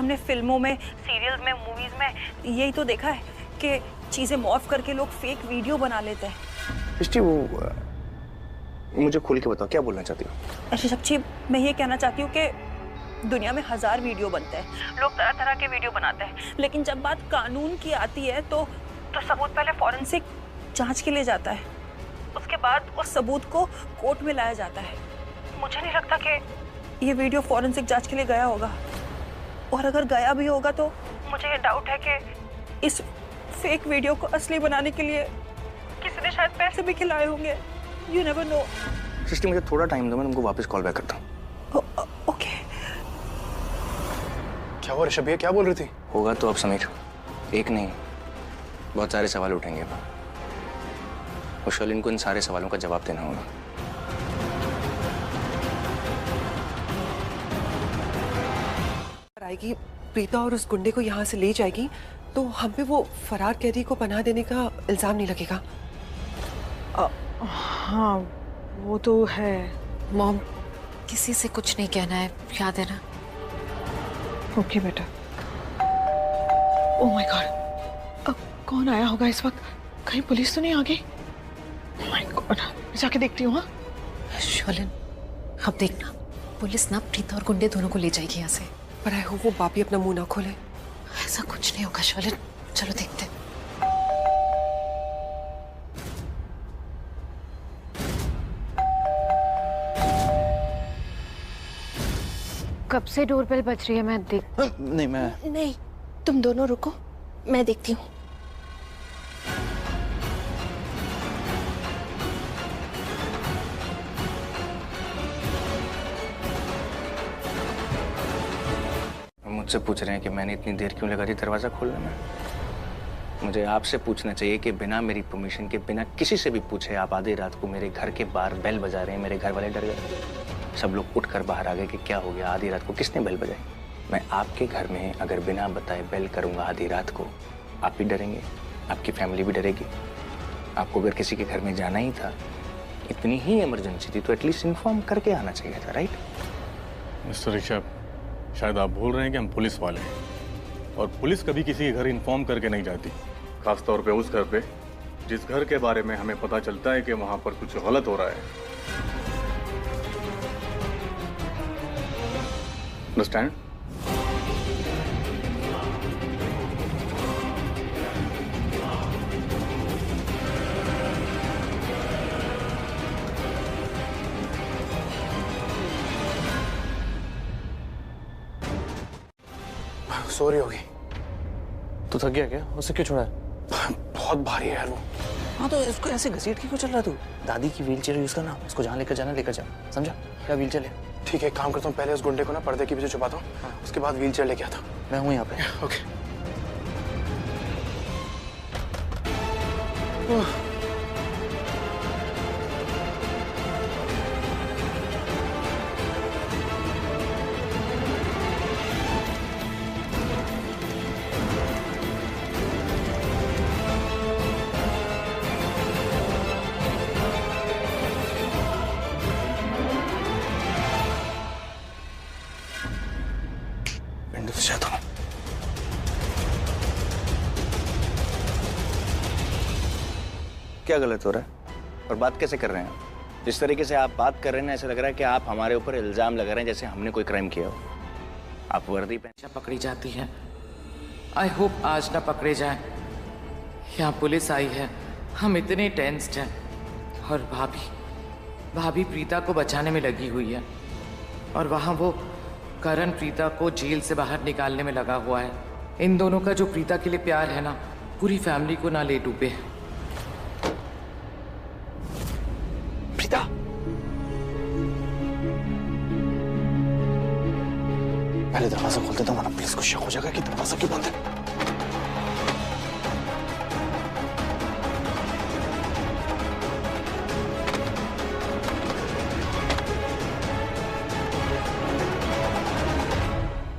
हमने फिल्मों में, सीरियल में, मूवीज में यही तो देखा है कि चीजें मॉर्फ करके लोग फेक वीडियो बना लेते हैं। सृष्टि, वो मुझे खोल के बताओ, क्या बोलना चाहती हो? ऋषभ जी, मैं ये कहना चाहती हूँ कि दुनिया में 1000 वीडियो बनते हैं, लोग तरह तरह के वीडियो बनाते हैं, लेकिन जब बात कानून की आती है तो सबूत पहले फॉरेंसिक जांच के लिए जाता है, उसके बाद उस सबूत को कोर्ट में लाया जाता है। मुझे नहीं लगता कि ये वीडियो फॉरेंसिक जांच के लिए गया होगा, और अगर गया भी होगा तो मुझे ये डाउट है कि इस फेक वीडियो को असली बनाने के लिए किसी ने शायद पैसे भी खिलाए होंगे। You never know. सृष्टि, मुझे थोड़ा टाइम दो, मैं तुमको वापस कॉल बैक करता हूँ। ओके। क्या हुआ ऋषभ, क्या बोल रही थी? होगा तो अब समीर, एक नहीं बहुत सारे सवाल उठेंगे और शर्लिन को इन सारे सवालों का जवाब देना होगा। आएगी प्रीता और उस गुंडे को यहाँ से ले जाएगी तो हम पे वो फरार कैदी को पनाह देने का इल्जाम नहीं लगेगा। हाँ वो तो है। मॉम, किसी से कुछ नहीं कहना है, याद है ना? ओके बेटा। ओह माय गॉड, अब कौन आया होगा इस वक्त? कहीं पुलिस तो नहीं आ गई? ओह माय गॉड, जाके देखती हूँ। हाँ शर्लिन, अब देखना, पुलिस ना प्रीता और गुंडे दोनों को ले जाएगी यहाँ से। पर आई होप वो बापी अपना मुंह ना खोले। ऐसा कुछ नहीं होगा शर्लिन, चलो देखते हैं। कब से डोरबेल बज रही है? मैं देख नहीं, तुम दोनों रुको, मैं देखती हूँ। मुझसे पूछ रहे हैं कि मैंने इतनी देर क्यों लगा दी दरवाजा खोलने में। मुझे आपसे पूछना चाहिए कि बिना मेरी परमिशन के, बिना किसी से भी पूछे आप आधी रात को मेरे घर के बाहर बेल बजा रहे हैं। मेरे घर वाले डर गए, सब लोग उठकर बाहर आ गए कि क्या हो गया, आधी रात को किसने बेल बजाई। मैं आपके घर में अगर बिना बताए बेल करूंगा आधी रात को, आप भी डरेंगे, आपकी फैमिली भी डरेगी। आपको अगर किसी के घर में जाना ही था, इतनी ही इमरजेंसी थी, तो एटलीस्ट इन्फॉर्म करके आना चाहिए था, राइट? मिस्टर ऋषभ, शायद आप भूल रहे हैं कि हम पुलिस वाले हैं, और पुलिस कभी किसी के घर इन्फॉर्म करके नहीं जाती, खासतौर पे उस घर पे जिस घर के बारे में हमें पता चलता है कि वहां पर कुछ गलत हो रहा है। अंडरस्टैंड? सो रही होगी। तू थक गया क्या? उसे क्यों छोड़ा है? बहुत भारी है यार वो। हाँ तो इसको ऐसे घसीट के क्यों चल रहा तू? दादी की व्हील चेयर यूज करना, उसको जहाँ लेकर जाना लेकर जा, समझा? क्या व्हील चेयर ले? ठीक है, काम करता हूँ, पहले उस गुंडे को ना पर्दे के पीछे छुपाता हूँ, उसके बाद व्हील चेयर लेके आता हूँ। मैं हूँ यहाँ पे। ओके। विंडो से जाता हूँ। क्या गलत हो रहा है और बात कैसे कर रहे हैं आप? जिस तरीके से आप बात कर रहे हैं ना, ऐसा लग रहा है कि आप हमारे ऊपर इल्जाम लगा रहे हैं जैसे हमने कोई क्राइम किया हो। आप वर्दी पहन पकड़ी जाती है, आई होप आज ना पकड़े जाए। यहाँ पुलिस आई है, हम इतने टेंस्ड हैं, और भाभी प्रीता को बचाने में लगी हुई है, और वहाँ वो करण प्रीता को जेल से बाहर निकालने में लगा हुआ है। इन दोनों का जो प्रीता के लिए प्यार है ना, पूरी फैमिली को ना ले डूबे। प्रीता, पहले दरवाजा खोल देता हूँ, वरना पुलिस को शक हो जाएगा कि दरवाजा क्यों बंद है।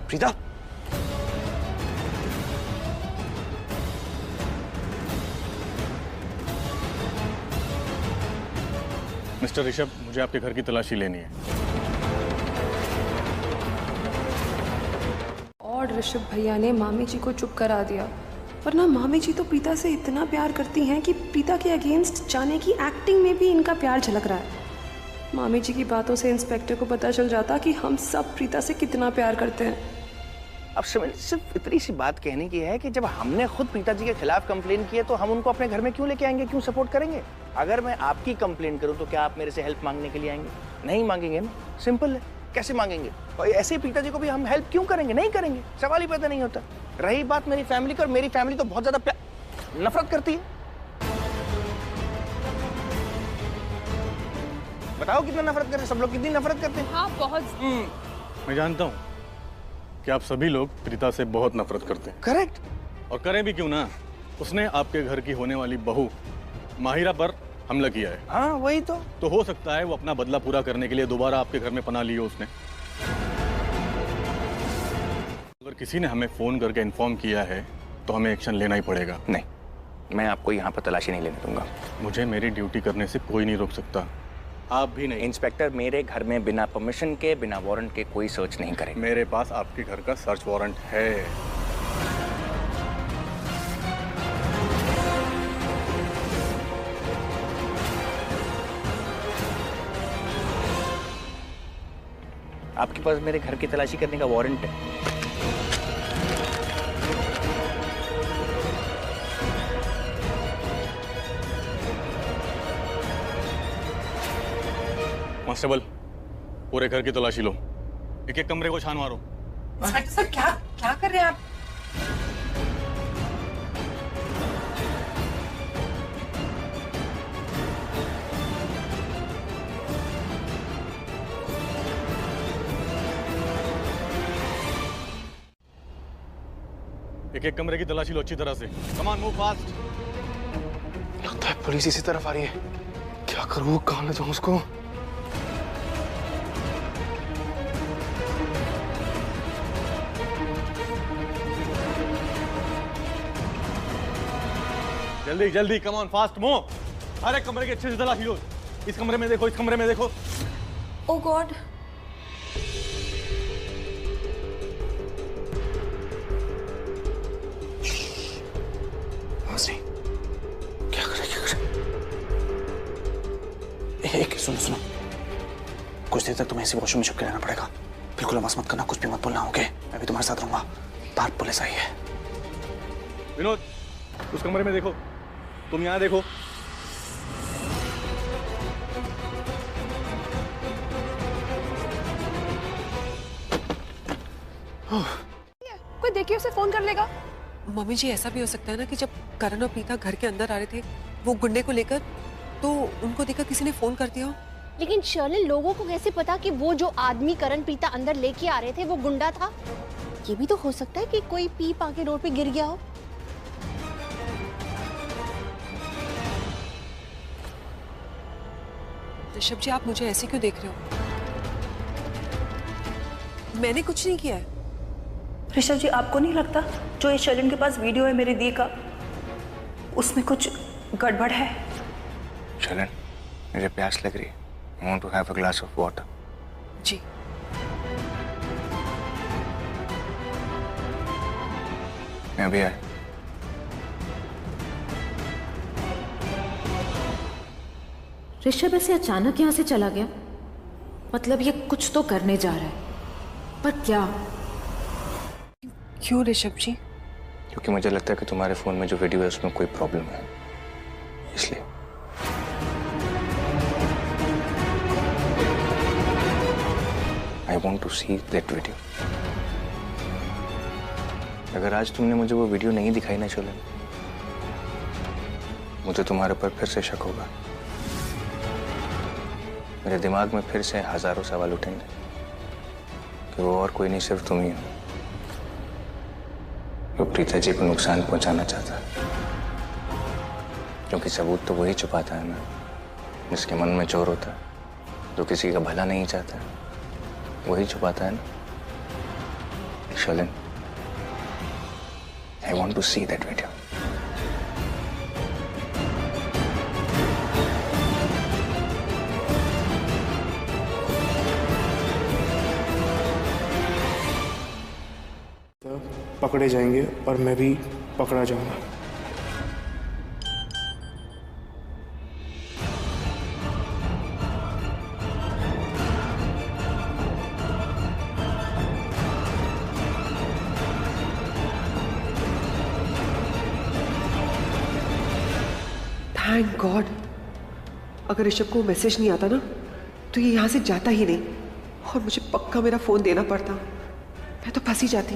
प्रीता, मिस्टर ऋषभ, मुझे आपके घर की तलाशी लेनी है। गॉड ऋषभ भैया ने मामी जी को चुप करा दिया, वरना मामी जी तो प्रीता से इतना प्यार करती हैं कि प्रीता के अगेंस्ट जाने की एक्टिंग में भी इनका प्यार झलक रहा है। मामी जी की बातों से इंस्पेक्टर को पता चल जाता कि हम सब प्रीता से कितना प्यार करते हैं। अब सिर्फ इतनी सी बात कहने की है कि जब हमने खुद प्रीता जी के खिलाफ कंप्लेन की है तो हम उनको अपने घर में क्यों लेके आएंगे, क्यों सपोर्ट करेंगे? अगर मैं आपकी कंप्लेन करूं तो क्या आप मेरे से हेल्प मांगने के लिए आएंगे? नहीं मांगेंगे ना, सिंपल है। कैसे मांगेंगे? और ऐसे ही प्रीता जी को भी हम हेल्प क्यों करेंगे? नहीं करेंगे, सवाल ही पैदा नहीं होता। रही बात मेरी फैमिली की, और मेरी फैमिली तो बहुत ज्यादा नफरत करती है। बताओ कितना नफरत करते हैं सब लोग, कितनी नफरत करते हैं? हाँ बहुत। मैं जानता हूँ कि आप सभी लोग प्रीता से बहुत नफरत करते हैं। करेक्ट। और करें भी क्यों ना, उसने आपके घर की होने वाली बहू माहिरा पर हमला किया है। हाँ वही तो हो सकता है वो अपना बदला पूरा करने के लिए दोबारा आपके घर में पनाह ली हो उसने। अगर किसी ने हमें फोन करके इन्फॉर्म किया है तो हमें एक्शन लेना ही पड़ेगा। नहीं, मैं आपको यहाँ पर तलाशी नहीं लेने दूंगा। मुझे मेरी ड्यूटी करने से कोई नहीं रोक सकता, आप भी नहीं। इंस्पेक्टर, मेरे घर में बिना परमिशन के, बिना वारंट के कोई सर्च नहीं करेगा। मेरे पास आपके घर का सर्च वारंट है। आपके पास मेरे घर की तलाशी करने का वारंट है? कांस्टेबल, पूरे घर की तलाशी लो, एक एक कमरे को छान मारो। सर क्या कर रहे हैं आप? एक एक कमरे की तलाशी लो अच्छी तरह से। Come on, move fast. लगता है पुलिस इसी तरफ आ रही है। क्या करूं, कहां ले जाऊं उसको? जल्दी जल्दी, कम ऑन फास्ट, मूव। हर एक कमरे की अच्छे से तलाशी लो। इस कमरे में देखो, इस कमरे में देखो। ओ गॉड, क्या करे? एक सुनो, कुछ देर तक तुम्हें इसी वॉशरूम में छुप के रहना पड़ेगा। बिल्कुल आवाज मत करना, कुछ भी मत बोलना, ओके? मैं भी तुम्हारे साथ रहूंगा। बाहर पुलिस आई है। विनोद, उस कमरे में देखो, तुम यहाँ देखो। कोई देख के उसे फोन कर लेगा। मम्मी जी, ऐसा भी हो सकता है ना कि जब करण और प्रीता घर के अंदर आ रहे थे वो गुंडे को लेकर, तो उनको देखकर किसी ने फोन कर दिया हो। लेकिन शर्लिन, लोगों को कैसे पता कि वो जो आदमी करण प्रीता अंदर लेके आ रहे थे वो गुंडा था? ये भी तो हो सकता है कि कोई पीप आके रोड पे गिर गया हो। ऋषभ जी, आप मुझे ऐसे क्यों देख रहे हो? मैंने कुछ नहीं किया है। ऋषभ जी, आपको नहीं लगता जो ये शर्लिन के पास वीडियो है मेरी दी का, उसमें कुछ गड़बड़ है? शर्लिन, मुझे प्यास लग रही है। I want to have a glass of water. जी। मैं अभी आया। ऋषभ ऐसे अचानक यहाँ से चला गया, मतलब ये कुछ तो करने जा रहा है, पर क्या? क्यों ऋषभ जी? क्योंकि मुझे लगता है कि तुम्हारे फोन में जो वीडियो है उसमें कोई प्रॉब्लम है, इसलिए। I want to see that video. अगर आज तुमने मुझे वो वीडियो नहीं दिखाई ना शर्लिन, मुझे तुम्हारे पर फिर से शक होगा। मेरे दिमाग में फिर से हजारों सवाल उठेंगे कि वो और कोई नहीं, सिर्फ तुम ही हो जो प्रीता जी को नुकसान पहुंचाना चाहता है। क्योंकि सबूत तो वही छुपाता है ना जिसके मन में चोर होता है, जो किसी का भला नहीं चाहता है वही छुपाता है ना। Sherlyn, I want to see that video. पकड़े जाएंगे और मैं भी पकड़ा जाऊंगा। थैंक गॉड, अगर ऋषभ को मैसेज नहीं आता ना तो ये यहाँ से जाता ही नहीं, और मुझे पक्का मेरा फोन देना पड़ता। मैं तो फंसी जाती।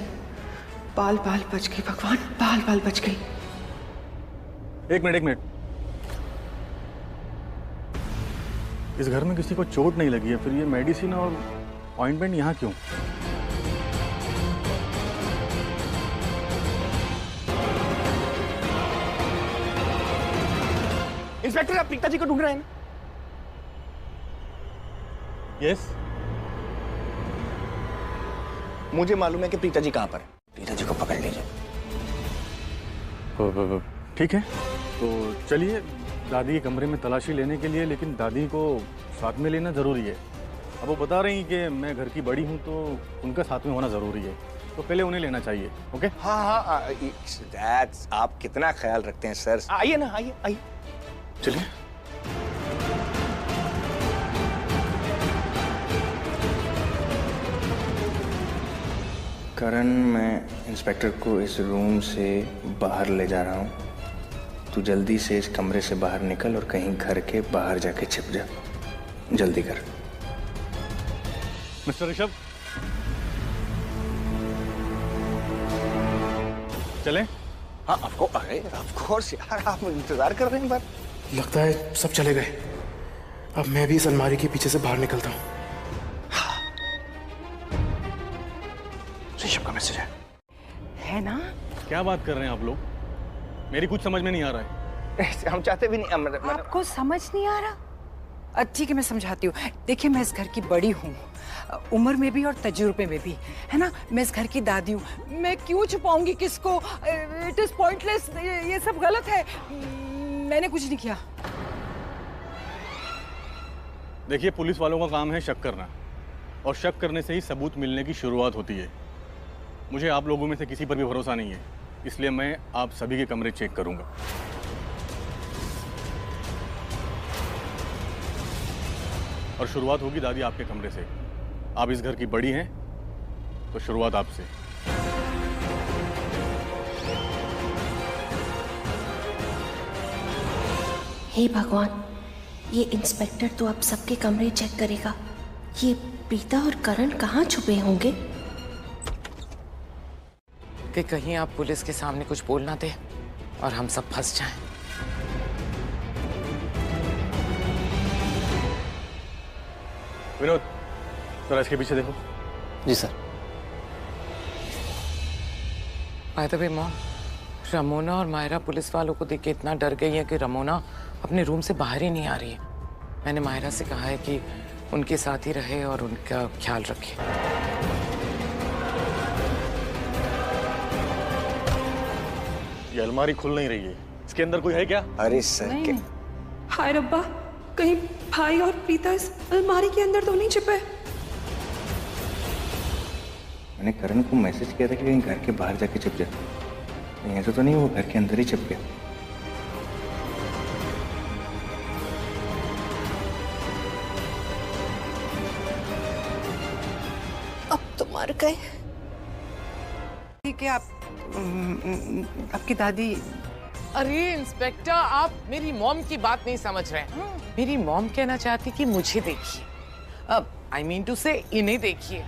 बाल बाल बच गई भगवान, बाल बाल बच गई। एक मिनट, इस घर में किसी को चोट नहीं लगी है, फिर ये मेडिसिन और ऑइंटमेंट यहाँ क्यों? इंस्पेक्टर, आप प्रीता जी को ढूंढ रहे हैं ना? यस। मुझे मालूम है कि प्रीता जी कहां पर है। प्रीता जी को पकड़ लीजिए। ठीक है, तो चलिए दादी के कमरे में तलाशी लेने के लिए, लेकिन दादी को साथ में लेना जरूरी है। अब वो बता रही कि मैं घर की बड़ी हूँ तो उनका साथ में होना जरूरी है, तो पहले उन्हें लेना चाहिए। ओके? हाँ, दैट्स, आप कितना ख्याल रखते हैं सर। आइए ना, आइए। चलिए। करण, मैं इंस्पेक्टर को इस रूम से बाहर ले जा रहा हूँ। तू जल्दी से इस कमरे से बाहर निकल और कहीं घर के बाहर जाके छिप जा। जल्दी कर। मिस्टर ऋषभ, चलें? हाँ, ऑफ कोर्स यार, आप इंतजार कर रहे हैं बार। लगता है सब चले गए। अब मैं भी इस अलमारी के पीछे से बाहर निकलता हूँ। ऋषभ का मैसेज है ना? क्या बात कर रहे हैं आप लोग? मेरी कुछ समझ में नहीं आ रहा है। हम चाहते भी नहीं। आपको समझ नहीं आ रहा? ठीक है, मैं समझाती हूँ। देखिए, मैं इस घर की बड़ी हूँ, उम्र में भी और तजुर्बे में भी, है ना। मैं इस घर की दादी हूँ, मैं क्यों छुपाऊंगी किसको? इट इज पॉइंटलेस, ये सब गलत है। मैंने कुछ नहीं किया। देखिए, पुलिस वालों का काम है शक करना, और शक करने से ही सबूत मिलने की शुरुआत होती है। मुझे आप लोगों में से किसी पर भी भरोसा नहीं है, इसलिए मैं आप सभी के कमरे चेक करूंगा। और शुरुआत होगी दादी आपके कमरे से। आप इस घर की बड़ी हैं, तो शुरुआत आपसे। हे भगवान, ये इंस्पेक्टर तो अब सबके कमरे चेक करेगा। ये प्रीता और करण कहाँ छुपे होंगे? कि कहीं आप पुलिस के सामने कुछ बोल ना दे और हम सब फंस जाएं। विनोद, जरा इसके पीछे देखो। जी sir. By the way mom, Ramona और मायरा पुलिस वालों को देख के इतना डर गई है कि रमोना अपने रूम से बाहर ही नहीं आ रही है। मैंने मायरा से कहा है कि उनके साथ ही रहे और उनका ख्याल रखे। ये अलमारी खुल नहीं रही है, इसके अंदर कोई है क्या? अरे सर, हाय रब्बा, कहीं भाई और प्रीता इस अलमारी के अंदर तो नहीं छिपे? मैंने करण को मैसेज किया था कि कहीं घर के बाहर जाके छिप जा। ऐसा तो नहीं वो घर के अंदर ही छिप गया? अब तो मर गए। ठीक है, आपकी दादी। अरे इंस्पेक्टर, आप मेरी मॉम की बात नहीं समझ रहे हैं। मेरी मॉम कहना चाहती कि मुझे देखिए, अब आई मीन टू से इन्हें देखिए।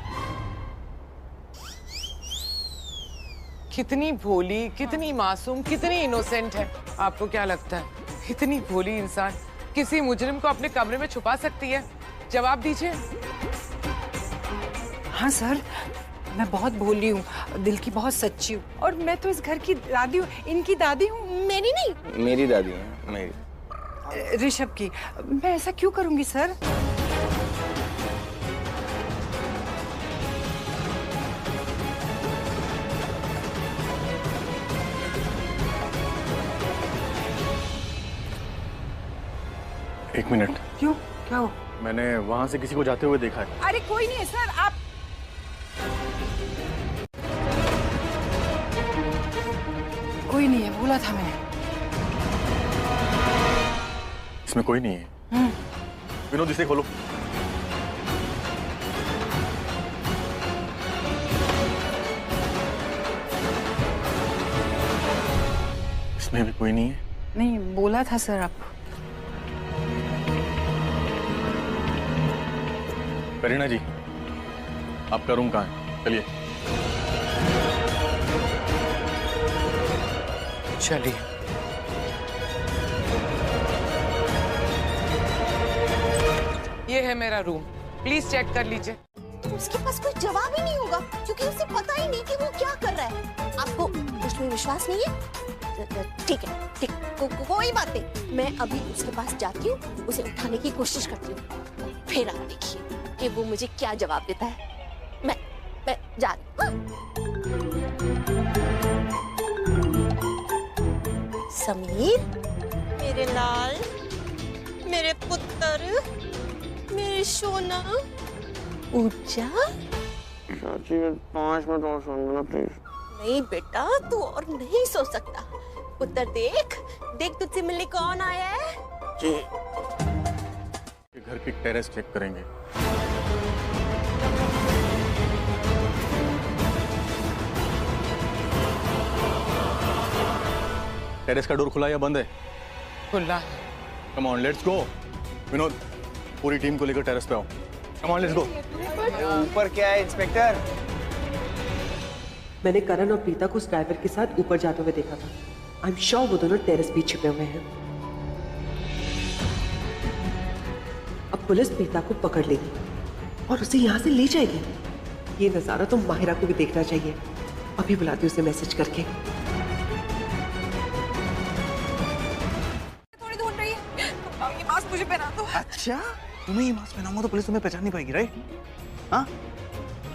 कितनी भोली, कितनी मासूम, कितनी इनोसेंट है। आपको क्या लगता है इतनी भोली इंसान किसी मुजरिम को अपने कमरे में छुपा सकती है? जवाब दीजिए। हाँ सर, मैं बहुत भोली हूँ, दिल की बहुत सच्ची हूँ, और मैं तो इस घर की दादी हूँ, इनकी दादी हूँ। मेरी नहीं, मेरी दादी है, मेरी। ऋषभ की। मैं ऐसा क्यों करूंगी सर? एक मिनट। क्यों, क्या हो? मैंने वहां से किसी को जाते हुए देखा है। अरे कोई नहीं है सर, आप कोई नहीं है, बोला था मैंने। इसमें कोई नहीं है। विनोद इसे खोलो। इसमें भी कोई नहीं है। नहीं, बोला था सर आप। करीना जी, आपका रूम कहाँ है? चलिए। चलिए। ये है मेरा रूम, प्लीज चेक कर लीजिए। तो उसके पास कोई जवाब ही नहीं होगा क्योंकि उसे पता ही नहीं कि वो क्या कर रहा है। आपको उसमें विश्वास नहीं है? ठीक है, ठीक, कोई बात नहीं। मैं अभी उसके पास जाती हूँ, उसे उठाने की कोशिश करती हूँ, फिर आप देखिए कि वो मुझे क्या जवाब देता है। मैं जा रही हूँ। समीर, मेरे लाल, मेरे पुत्र, मेरे सोना, ऊंचा। चाची 5 मिनट और सुन लो प्लीज। नहीं बेटा, तू और नहीं सो सकता। पुत्र देख तुझसे मिलने कौन आया है। जी। घर की टेरेस चेक करेंगे। टेरेस का डोर खुला या बंद है? खुला। Come on, let's go. Vinod, पूरी टीम को लेकर टेरेस पे आओ। Come on, let's go. ऊपर क्या है इंस्पेक्टर? मैंने करण और प्रीता को उस ड्राइवर के साथ ऊपर जाते हुए देखा था। आई एम श्योर वो दोनों टेरेस पे छिपे हुए हैं। अब पुलिस प्रीता को पकड़ लेगी और उसे यहाँ से ले जाएगी। ये नजारा तो माहिरा को भी देखना चाहिए। अभी बुलाती हूँ उसे मैसेज करके। थोड़ी ढूंढ रही है। ये मास्क मुझे पहना दो। अच्छा, तुम्हें ये मास्क पहनाऊंगा तो पुलिस तुम्हें पहचान नहीं पाएगी, राइट? हाँ,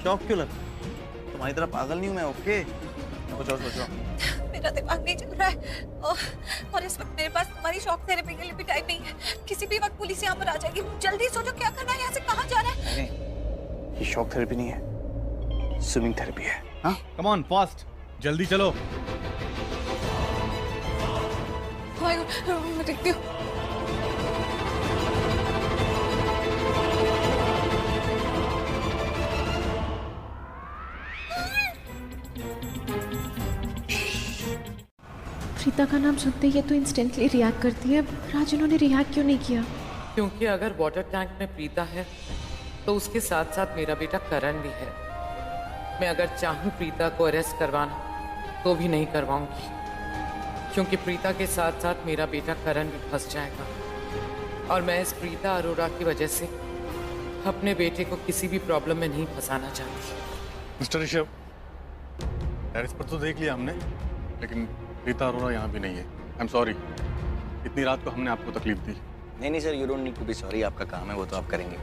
शौक क्यों लगा? तुम्हारी तरह पागल नहीं हूँ मैं, ओके? कुछ और सोचो। मेरा दिमाग नहीं चल रहा है और इस वक्त मेरे पास तुम्हारी शॉक थेरेपी के लिए भी टाइम नहीं है। किसी भी वक्त पुलिस यहाँ पर आ जाएगी। जल्दी सोचो क्या करना है, यहाँ से कहाँ जाना है। नहीं, ये शॉक थेरेपी नहीं है, स्विमिंग थेरेपी है। हाँ, कम ऑन, फास्ट, जल्दी चलो। मैं देखती हूँ। प्रीता का नाम सुनते ही ये तो इंस्टेंटली रिएक्ट करती है। राज, इन्होंने रिएक्ट क्यों नहीं किया? क्योंकि अगर वाटर टैंक में प्रीता है तो उसके साथ साथ मेरा बेटा करण भी है। मैं अगर चाहूँ प्रीता को अरेस्ट करवाना तो भी नहीं करवाऊंगी, क्योंकि प्रीता के साथ साथ मेरा बेटा करण भी फंस जाएगा और मैं इस प्रीता अरोड़ा की वजह से अपने बेटे को किसी भी प्रॉब्लम में नहीं फंसाना चाहती। मिस्टर ऋषभ, टेरेस पर तो देख लिया हमने, लेकिन प्रीता अरोड़ा यहाँ भी नहीं है। आई एम सॉरी, इतनी रात को हमने आपको तकलीफ दी। नहीं sir, you don't need to be sorry. आपका काम है, वो तो आप करेंगे।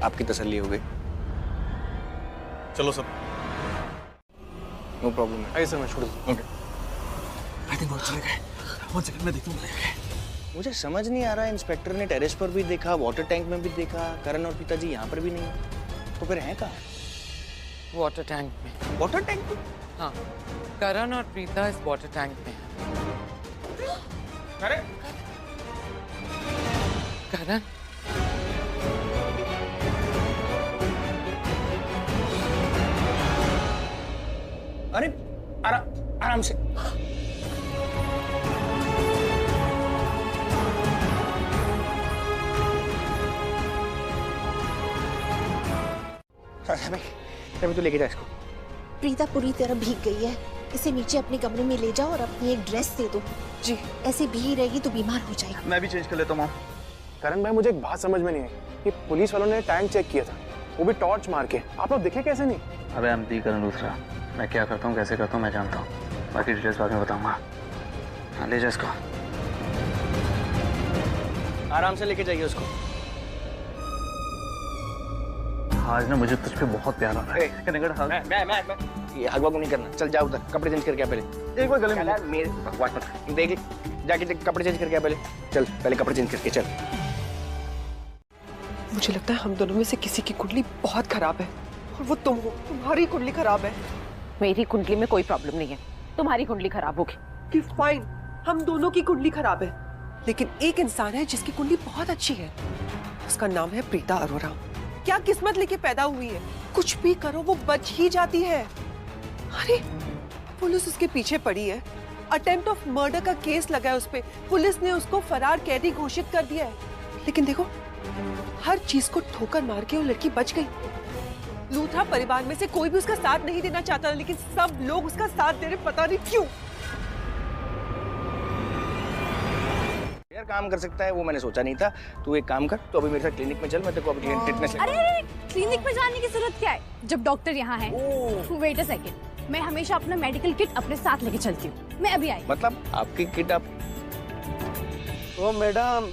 आपकी तसल्ली हो गई। चलो सर। No problem. आइए सर, मैं छोड़ दूँ। ओके। आई थिंक बहुत चले गए। 1 सेकंड में देखता हूँ। मुझे समझ नहीं आ रहा, इंस्पेक्टर ने टेरेस पर भी देखा, वाटर टैंक में भी देखा, करण और पिताजी यहाँ पर भी नहीं है, तो फिर हैं कहाँ? वाटर टैंक में। वाटर टैंक में? हाँ, करण और प्रीता इस वाटर टैंक में है। करण? करण? अरे आराम से। अभी तो लेके जा इसको। प्रीता पूरी तरह भीग गई है। इसे नीचे अपने कमरे में ले जाओ और अपनी एक ड्रेस दे दो। जी। ऐसे भीगी रहेगी तो बीमार हो जाएगी। मैं भी चेंज कर लेता हूँ। करण भाई, मुझे एक बात समझ में नहीं आई कि पुलिस वालों ने टैंक चेक किया था, वो भी टॉर्च मार के। आप लोग दिखे कैसे नहीं? अबे हम दी करण दूसरा, मैं क्या करता हूँ कैसे करता हूँ मैं जानता हूँ, बाकी डिटेल्स बाद में बताऊंगा। हाँ, ले जा इसको। आराम से लेके जाइए उसको। आज ना मुझे तुझ पे बहुत प्यार आ रहा है। मैं ये हगवा को नहीं करना। चल जा उधर, कपड़े चेंज करके आ पहले। एक बार गले में मेरे बकवास मत देख, जाके कपड़े चेंज करके आ पहले। चल पहले कपड़े चेंज करके चल। मुझे लगता है हम दोनों में से किसी की कुंडली बहुत खराब है और वो तुम हो। तुम्हारी कुंडली खराब है। मेरी कुंडली में कोई प्रॉब्लम नहीं है, तुम्हारी कुंडली खराब होगी। कि फाइन, हम दोनों की कुंडली खराब है, लेकिन एक इंसान है जिसकी कुंडली बहुत अच्छी है। उसका नाम है प्रीता अरोरा। क्या किस्मत लेके पैदा हुई है, कुछ भी करो वो बच ही जाती है। अरे पुलिस उसके पीछे पड़ी है, अटेम्प्ट ऑफ मर्डर का केस लगा है उस पे, पुलिस ने उसको फरार कैदी घोषित कर दिया है। लेकिन देखो, हर चीज को ठोकर मार के वो लड़की बच गई। लूथरा परिवार में से कोई भी उसका साथ नहीं देना चाहता, लेकिन सब लोग उसका साथ दे रहे, पता नहीं क्यों। यार काम कर सकता है वो मैंने सोचा नहीं था। तू एक काम कर, तो अभी मेरे साथ क्लिनिक में चल, मैं तेरे को अभी फिटनेस। अरे क्लिनिक में जाने की जरूरत क्या है जब डॉक्टर यहाँ है। वेट अ सेकंड, मैं हमेशा अपना मेडिकल किट अपने साथ लेके चलती हूँ। मैं अभी आई। मतलब आपकी किट आप? ओ मैडम,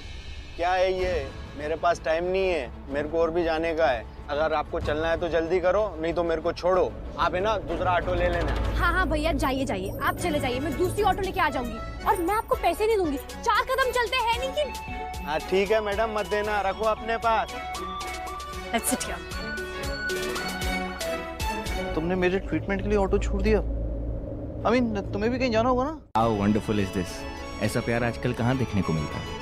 क्या है ये? मेरे पास टाइम नहीं है, मेरे को और भी जाने का है। अगर आपको चलना है तो जल्दी करो, नहीं तो मेरे को छोड़ो। आप है ना दूसरा ऑटो ले लेना। हाँ हाँ भैया, जाइए जाइए, आप चले जाइए, मैं दूसरी ऑटो लेके आ जाऊंगी। और मैं आपको पैसे नहीं दूंगी, 4 कदम चलते हैं नहीं कि। हाँ ठीक है मैडम, मत देना, रखो अपने पास। Let's sit here. तुमने मेरे ट्रीटमेंट के लिए ऑटो छोड़ दिया। I mean, तुम्हें भी कहीं जाना होगा ना? How wonderful is this? ऐसा प्यार आजकल कहाँ देखने को मिलता है?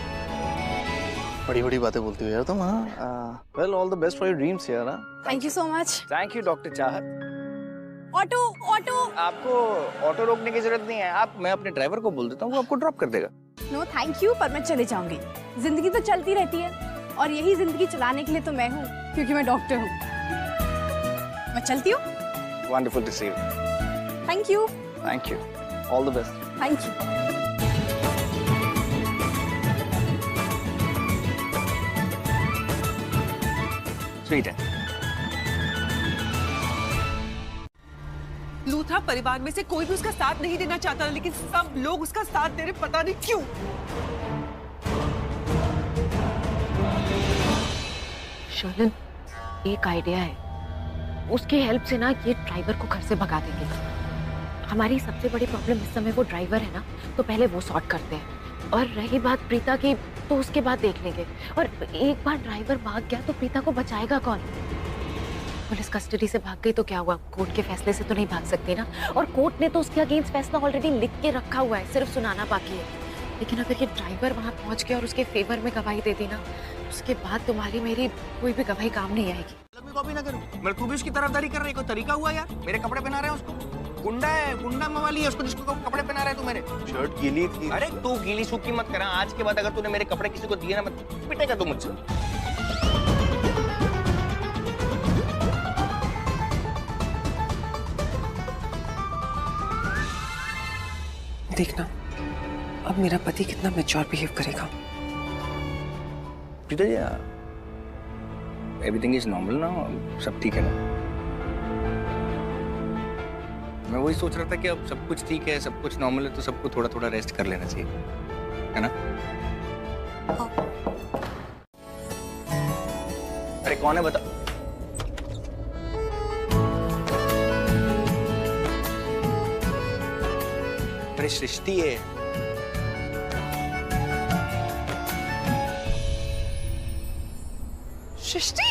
बड़ी बड़ी बातें बोलती हो यार तुम। हाँ, well, all the best for your dreams यार। Thank you so much. Thank you doctor Chahat. Auto auto. आपको ऑटो रोकने की जरूरत नहीं है, मैं अपने ड्राइवर को बोल देता हूँ, वो आपको ड्रॉप कर देगा। नो थैंक यू, पर मैं चले जाऊंगी। जिंदगी तो चलती रहती है, और यही जिंदगी चलाने के लिए तो मैं हूँ, क्योंकि मैं डॉक्टर हूँ। मैं चलती हूँ। Wonderful to see you. Thank you. Thank you. All the best. Thank you. Sweet है। लूथरा परिवार में से कोई भी उसका साथ नहीं देना चाहता, लेकिन सब लोग उसका साथ दे रहे, पता नहीं क्यों। शर्लिन, एक आइडिया है, उसकी हेल्प से ना ये ड्राइवर को घर से भगा देंगे। हमारी सबसे बड़ी प्रॉब्लम इस समय वो ड्राइवर है ना, तो पहले वो सॉर्ट करते हैं। और रही बात प्रीता की, तो उसके बाद देख लेंगे। और एक बार ड्राइवर भाग गया तो प्रीता को बचाएगा कौन? पुलिस कस्टडी से भाग गई तो क्या हुआ, कोर्ट के फैसले से तो नहीं भाग सकती ना। और कोर्ट ने तो उसके अगेंस्ट फैसला ऑलरेडी लिख के रखा हुआ है, सिर्फ सुनाना बाकी है। लेकिन अगर ये ड्राइवर वहां पहुंच गया और उसके फेवर में गवाही दे दी ना, उसके बाद तुम्हारी मेरी कोई भी गवाही काम नहीं आएगी। कॉपी ना करूं, मैं तू भी उसकी तरफदारी कर रही है, कोई तरीका हुआ यार? मेरे कपड़े पहना रहे हैं उसको, गुंडा है, गुंडा मवाली है उसको, जिसको कपड़े पहना रहे तू मेरे। शर्ट गीली थी। अरे तू गीली सूखी मत करा, आज के बाद अगर तूने मेरे कपड़े किसी को दिए ना, मैं पिटेगा तू मुझसे। देखना अब मेरा पति कितना मैच्योर बिहेव करेगा। Preeta ji, everything is normal ना, सब ठीक है ना? मैं वही सोच रहा था कि अब सब कुछ ठीक है, सब कुछ नॉर्मल है, तो सबको थोड़ा थोड़ा रेस्ट कर लेना चाहिए, है ना? अरे कौन है बता? अरे सृष्टि है। सृष्टि,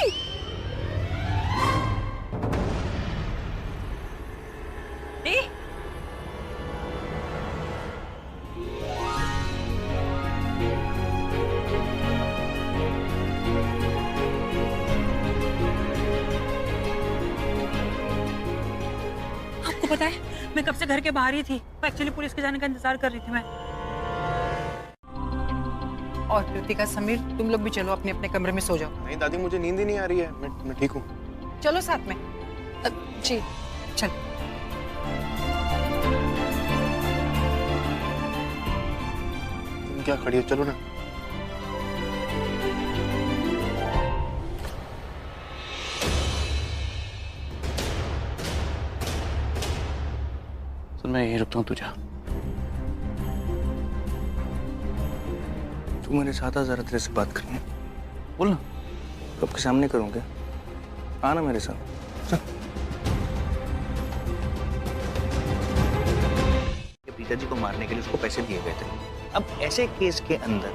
आपको पता है मैं कब से घर के बाहर ही थी, एक्चुअली पुलिस के जाने का इंतजार कर रही थी मैं। और कृतिका, समीर, तुम लोग भी चलो अपने अपने कमरे में सो जाओ। नहीं दादी, मुझे नींद ही नहीं आ रही है, मैं ठीक हूँ। चलो साथ में। जी चल। तुम क्या खड़ी हो, चलो ना। सुन, मैं यहीं रुकता हूँ, तू जा। तू मेरे साथ आ, जरा तेरे से बात करनी है। बोल ना, कब के सामने करूँ क्या? आना मेरे साथ। चल। प्रीता जी को मारने के लिए उसको पैसे दिए गए थे। अब ऐसे केस के अंदर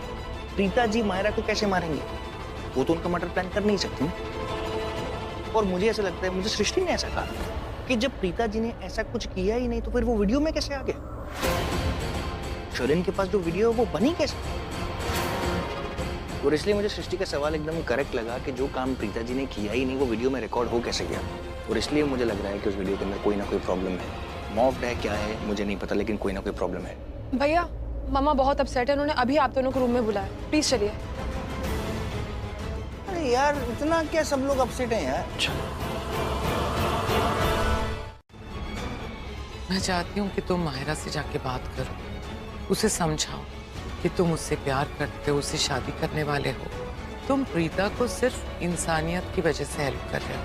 प्रीता जी मायरा को कैसे मारेंगे? वो तो उनका मर्डर प्लान कर नहीं सकती ना। और मुझे ऐसा लगता है, मुझे सृष्टि ने ऐसा कहा कि जब प्रीता जी ने ऐसा कुछ किया ही नहीं तो फिर वो वीडियो में कैसे आ गया? शर्लिन के पास जो वीडियो है वो बनी कैसे? और इसलिए मुझे सृष्टि का सवाल एकदम करेक्ट लगा कि जो काम प्रीता जी ने किया ही नहीं वो वीडियो में रिकॉर्ड हो कैसे गया। और इसलिए मुझे लग रहा है कि उस वीडियो के अंदर कोई ना कोई प्रॉब्लम है। मॉफ्ड है क्या है मुझे नहीं पता, लेकिन कोई ना कोई प्रॉब्लम है। भैया मामा बहुत अपसेट है, उन्होंने अभी आप दोनों को रूम में बुलाया, प्लीज चलिए। अरे यार इतना क्या सब लोग अपसेट हैं यार। मैं चाहती हूँ कि तुम माहिरा से जाके बात करो, उसे समझाओ कि तुम उससे प्यार करते हो, उससे शादी करने वाले हो। तुम प्रीता को सिर्फ इंसानियत की वजह से हेल्प कर रहे हो।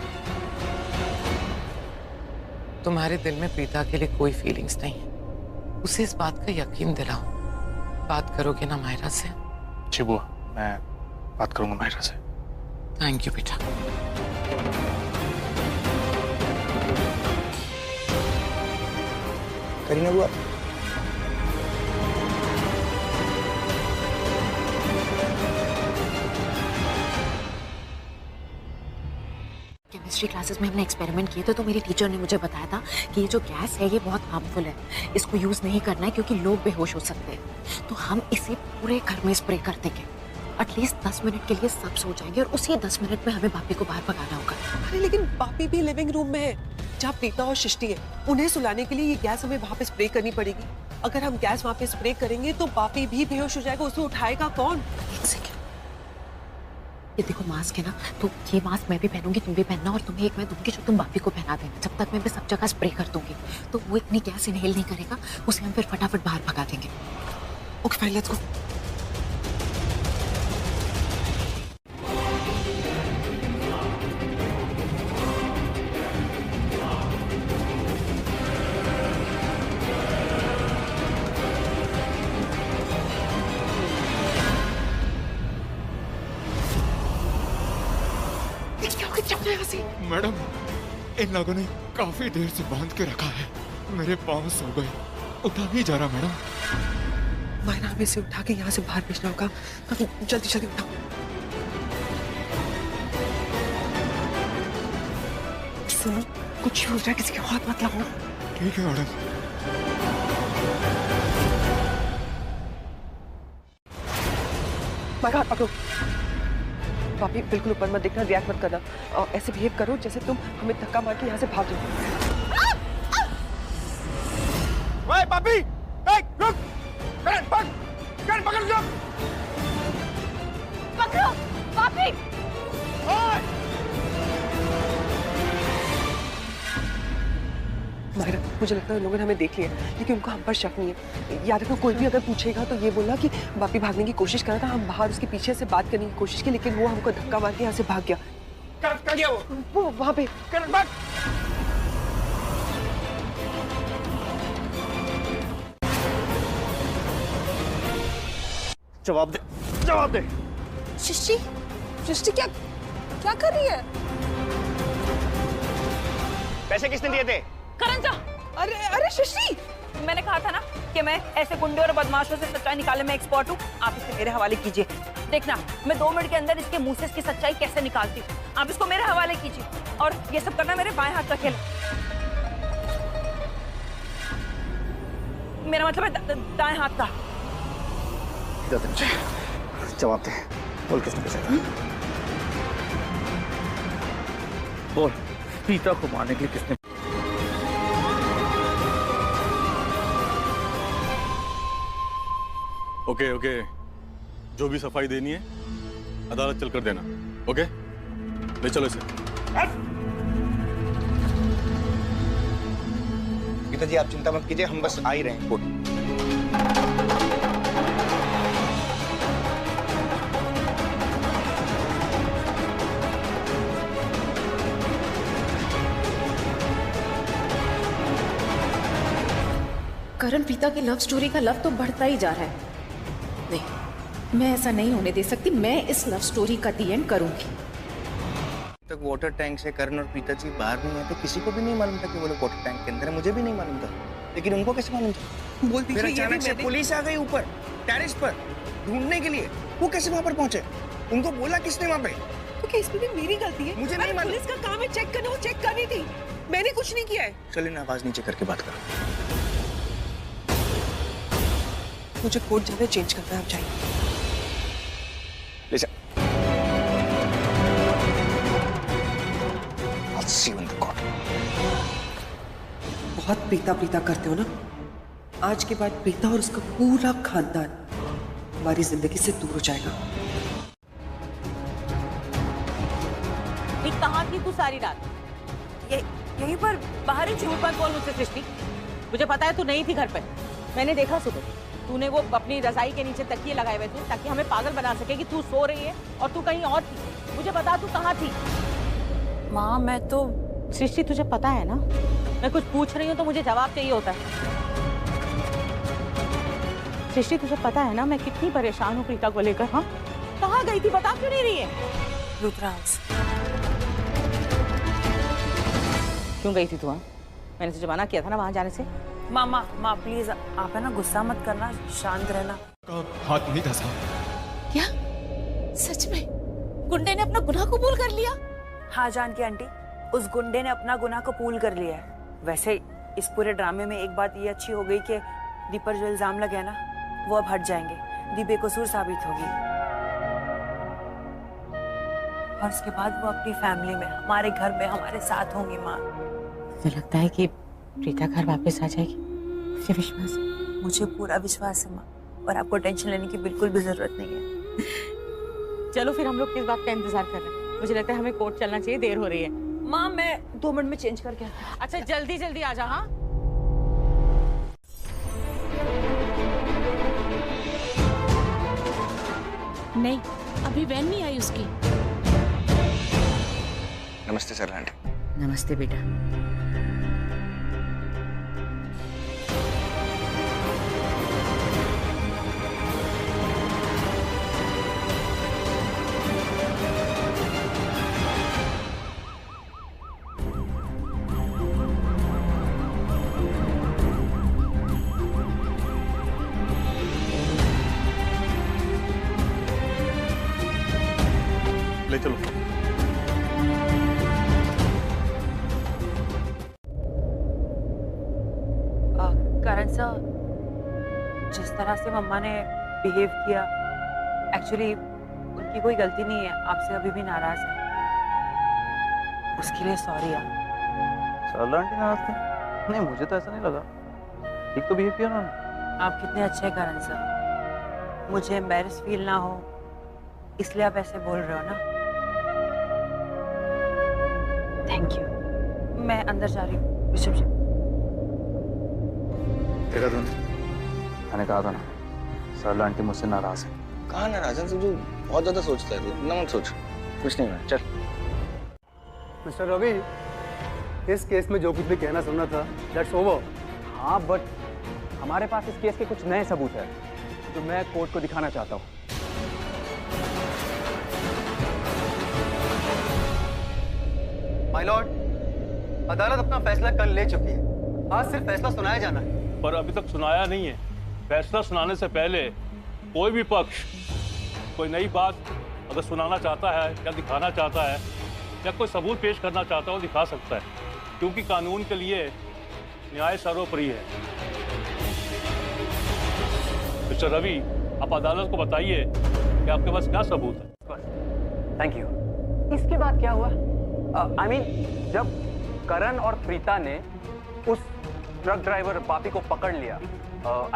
तुम्हारे दिल में प्रीता के लिए कोई फीलिंग्स नहीं है, उसे इस बात का यकीन दिलाओ। बात करोगे ना माहिरा से? जी बुआ, मैं बात करूंगा माहिरा से। थैंक यू बेटा। करीना बुआ, केमिस्ट्री क्लासेस में हमने एक्सपेरिमेंट किए थे तो मेरी टीचर ने मुझे बताया था कि ये जो गैस है ये बहुत हार्मफुल है, इसको यूज नहीं करना है क्योंकि लोग बेहोश हो सकते हैं। तो हम इसे पूरे घर में स्प्रे कर देंगे, एटलीस्ट 10 मिनट के लिए सब सो जाएंगे और उसी 10 मिनट में हमें बापी को बाहर भगाना होगा। अरे लेकिन बापी भी लिविंग रूम में है जहाँ प्रीता और सृष्टि है, उन्हें सुलाने के लिए ये गैस हमें वहाँ पे स्प्रे करनी पड़ेगी। अगर हम गैस वहाँ पे स्प्रे करेंगे तो बापी भी बेहोश हो जाएगा, उसे उठाएगा कौन? ये देखो मास्क है ना, तो ये मास्क मैं भी पहनूंगी, तुम भी पहनना, और तुम्हें एक मैं दूंगी जो तुम बापी को पहना देना। जब तक मैं भी सब जगह स्प्रे कर दूंगी तो वो इतनी गैस इनहेल नहीं करेगा, उसे हम फिर फटाफट बाहर भगा देंगे। Okay fine, let's go. Madam, इन लोगों ने काफी देर से बांध के रखा है, मेरे पाँव सो गए, उठा नहीं जा रहा मैडम। मायना हमें से उठा के यहाँ से बाहर भेजना होगा, जल्दी जल्दी उठाओ। सुनो, कुछ हो जाए किसी के हाथ मत लगाओ। ठीक है मैडम। मेरा हाथ पकड़ो। पापी बिल्कुल ऊपर मत देखना, रिएक्ट मत करना, और ऐसे बिहेव करो जैसे तुम हमें धक्का मार के यहाँ से भाग जाओ। ओए पापी, रुक, पकड़ लो, पकड़ो पापी। माहिरा, मुझे लगता है उन लोगों ने हमें देख लिया, लेकिन उनको हम पर शक नहीं है। याद रखना, कोई भी अगर पूछेगा तो ये बोलना कि बापी भागने की कोशिश कर रहा था, हम बाहर उसके पीछे से बात करने की कोशिश की, लेकिन वो हमको धक्का मार के यहाँ से भाग गया। क्या किया वो वहाँ पे। जवाब दे, जवाब दे। सृष्टि, सृष्टि क्या कर रही है? पैसे किसने दिए थे? करण जा। अरे सृष्टि, मैंने कहा था ना कि मैं ऐसे गुंडे और बदमाशों से सच्चाई निकालने में एक्सपर्ट हूँ। आप इसे मेरे हवाले कीजिए, देखना मैं 2 मिनट के अंदर इसके मुंह से इसकी सच्चाई कैसे निकालती हूँ। आप इसको मेरे हवाले कीजिए, और ये सब करना मेरे बाएं हाथ का खेल। मेरा मतलब है दाएं हाथ का। जवाब दे, बोल किसने पैसे दिए? बोल, प्रीता को मारने के लिए किसने? ओके ओके, जो भी सफाई देनी है अदालत चल कर देना। ओके, ले चलो इसे। गीता जी आप चिंता मत कीजिए, हम बस आ ही रहे हैं कोर्ट। करण, प्रीता की लव स्टोरी का लव तो बढ़ता ही जा रहा है। नहीं, मैं ऐसा नहीं होने दे सकती। मैं इस लव स्टोरी का दी एंड करूंगी। तक वाटर टैंक से करण और प्रीता जी बाहर नहीं आते, किसी को भी नहीं मालूम था कि वो लोग वाटर टैंक के अंदर है। मुझे भी नहीं मालूम था, लेकिन उनको कैसे मालूम था? बोल फिर अचानक से पुलिस आ गई ऊपर टेरेस पर ढूंढने के लिए। वो कैसे वहां पर पहुंचे? उनको बोला किसने वहां पे? तो क्या इसमें भी मेरी गलती है? मुझे नहीं मालूम। पुलिस का काम है चेक करना, वो चेक करनी थी, मैंने कुछ नहीं किया है। चलिए ना, आवाज नीचे करके बात करो। मुझे कोर्ट जाना चेंज करना है, आप जाइए। ले जा। I'll see you in the court. बहुत प्रीता प्रीता करते हो ना। आज के बाद प्रीता और उसका पूरा खानदान हमारी जिंदगी से दूर हो जाएगा। कहाँ थी तू सारी रात? यहीं पर बाहर ही। झूठ मत बोल मुझसे सृष्टि, मुझे पता है तू नहीं थी घर पे। मैंने देखा सुबह तूने वो अपनी रजाई के नीचे तकिए लगाए हुए थे ताकि हमें पागल बना सके कि तू सो रही है और तू कहीं और थी। मुझे बता तू कहाँ थी? माँ मैं तो। सृष्टि तुझे पता है ना, मैं कुछ पूछ रही हूँ तो मुझे जवाब चाहिए होता है। सृष्टि तुझे पता है ना मैं कितनी परेशान हूँ प्रीता को लेकर। हाँ कहाँ गई थी बता क्यों नहीं रही है? रुद्रा हाउस। क्यों गई थी तू? वहाँ मैंने तुझे मना किया था ना वहाँ जाने से। माँ प्लीज आप है ना गुस्सा मत करना, शांत रहना। हाथ नहीं था साहब। क्या सच में गुंडे ने अपना गुनाह कबूल कर लिया? हाँ जानकी आंटी, उस गुंडे ने अपना गुनाह कबूल कर लिया है। वैसे इस पूरे ड्रामे में एक बात ये अच्छी हो गई कि दी पर जो इल्जाम लगे ना वो अब हट जाएंगे। दी बेकसूर साबित होगी और उसके बाद वो अपनी फैमिली में, हमारे घर में हमारे साथ होंगी। माँ मुझे लगता है कि प्रीता घर वापस आ जाएगी, मुझे विश्वास है। मुझे पूरा विश्वास है माँ, और आपको टेंशन लेने की बिल्कुल भी जरूरत नहीं है। चलो फिर हम लोग किस बात का इंतजार कर रहे हैं? मुझे लगता है हमें कोर्ट चलना चाहिए, देर हो रही है। माँ मैं 2 मिनट में चेंज करके आती हूँ। अच्छा जल्दी जल्दी आ जा। हाँ नहीं अभी वैन नहीं आई उसकी। नमस्ते सर आंटी। नमस्ते बेटा। ले चलो। करण सर, जिस तरह से मम्मा ने बिहेव किया, एक्चुअली उनकी कोई गलती नहीं है, आपसे अभी भी नाराज है। उसके लिए सॉरी आप। सरला आंटी नाराज थे? नहीं मुझे तो ऐसा नहीं लगा, ठीक तो बिहेव किया उन्होंने। आप कितने अच्छे हैं करण सर, मुझे एम्बैरेस फील ना हो इसलिए आप ऐसे बोल रहे हो ना। Thank you. मैं अंदर जा रही हूँ। ऋषभ जी देखा तूने, मैंने कहा था ना सरला आंटी मुझसे नाराज है। कहाँ नाराज है? तू बहुत ज्यादा सोचता है, इतना मत सोच, कुछ नहीं है। चल मिस्टर रवि, इस केस में जो कुछ भी कहना सुनना था दैट्स ओवर। हाँ बट हमारे पास इस केस के कुछ नए सबूत है जो मैं कोर्ट को दिखाना चाहता हूँ। माय लॉर्ड, अदालत अपना फैसला कल ले चुकी है, आज सिर्फ फैसला सुनाया जाना है। पर अभी तक सुनाया नहीं है। फैसला सुनाने से पहले कोई भी पक्ष कोई नई बात अगर सुनाना चाहता है या दिखाना चाहता है या कोई सबूत पेश करना चाहता है वो दिखा सकता है, क्योंकि कानून के लिए न्याय सर्वोपरि है। मिस्टर रवि, आप अदालत को बताइए कि आपके पास क्या सबूत है। Thank you. इसके बाद क्या हुआ? I mean, जब करण और प्रीता ने उस ट्रक ड्राइवर बापी को पकड़ लिया,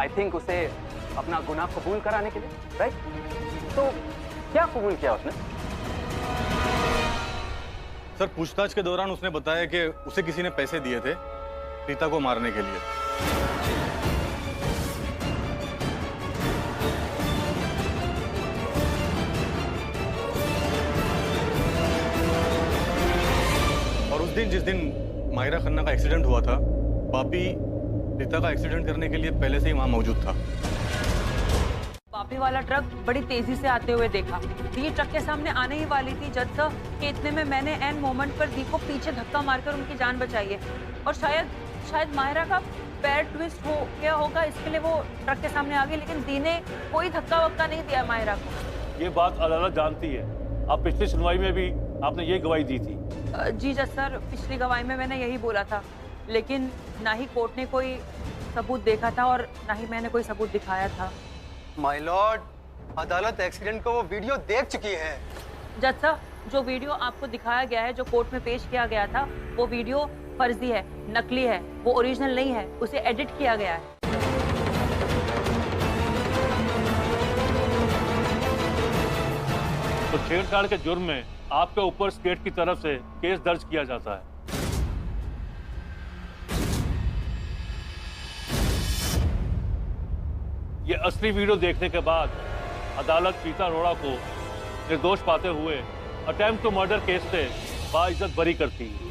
आई थिंक उसे अपना गुनाह कबूल कराने के लिए, राइट? तो क्या कबूल किया उसने? सर पूछताछ के दौरान उसने बताया कि उसे किसी ने पैसे दिए थे प्रीता को मारने के लिए। और उस दिन जिस दिन माहिरा खन्ना का एक्सीडेंट हुआ था, बापी प्रीता का एक्सीडेंट करने के लिए पहले से ही वहां मौजूद था। बापी वाला ट्रक बड़ी तेजी से आते हुए देखा, ये ट्रक के सामने आने ही वाली थी जज सर कि इतने में मैंने एन मोमेंट पर दी को पीछे धक्का मारकर उनकी जान बचाई है। और शायद माहिरा का पैर ट्विस्ट हो गया होगा, इसके लिए वो ट्रक के सामने आ गई, लेकिन दी ने कोई धक्का वक्का नहीं दिया माहिरा को। ये बात अदालत जानती है। आप पिछली सुनवाई में भी आपने ये गवाही दी थी। जी जज सर, पिछली गवाही में मैंने यही बोला था, लेकिन ना ही कोर्ट ने कोई सबूत देखा था और ना ही मैंने कोई सबूत दिखाया था। माय लॉर्ड, अदालत एक्सीडेंट को वो वीडियो देख चुकी है। जज साहब, जो वीडियो आपको दिखाया गया है, जो कोर्ट में पेश किया गया था, वो वीडियो फर्जी है, नकली है, वो ओरिजिनल नहीं है, उसे एडिट किया गया है। तो छेड़छाड़ के जुर्म में आपके ऊपर स्टेट की तरफ से केस दर्ज किया जाता है। ये असली वीडियो देखने के बाद अदालत प्रीता अरोड़ा को निर्दोष पाते हुए अटेम्प्ट टू मर्डर केस से बाइज्जत बरी करती है।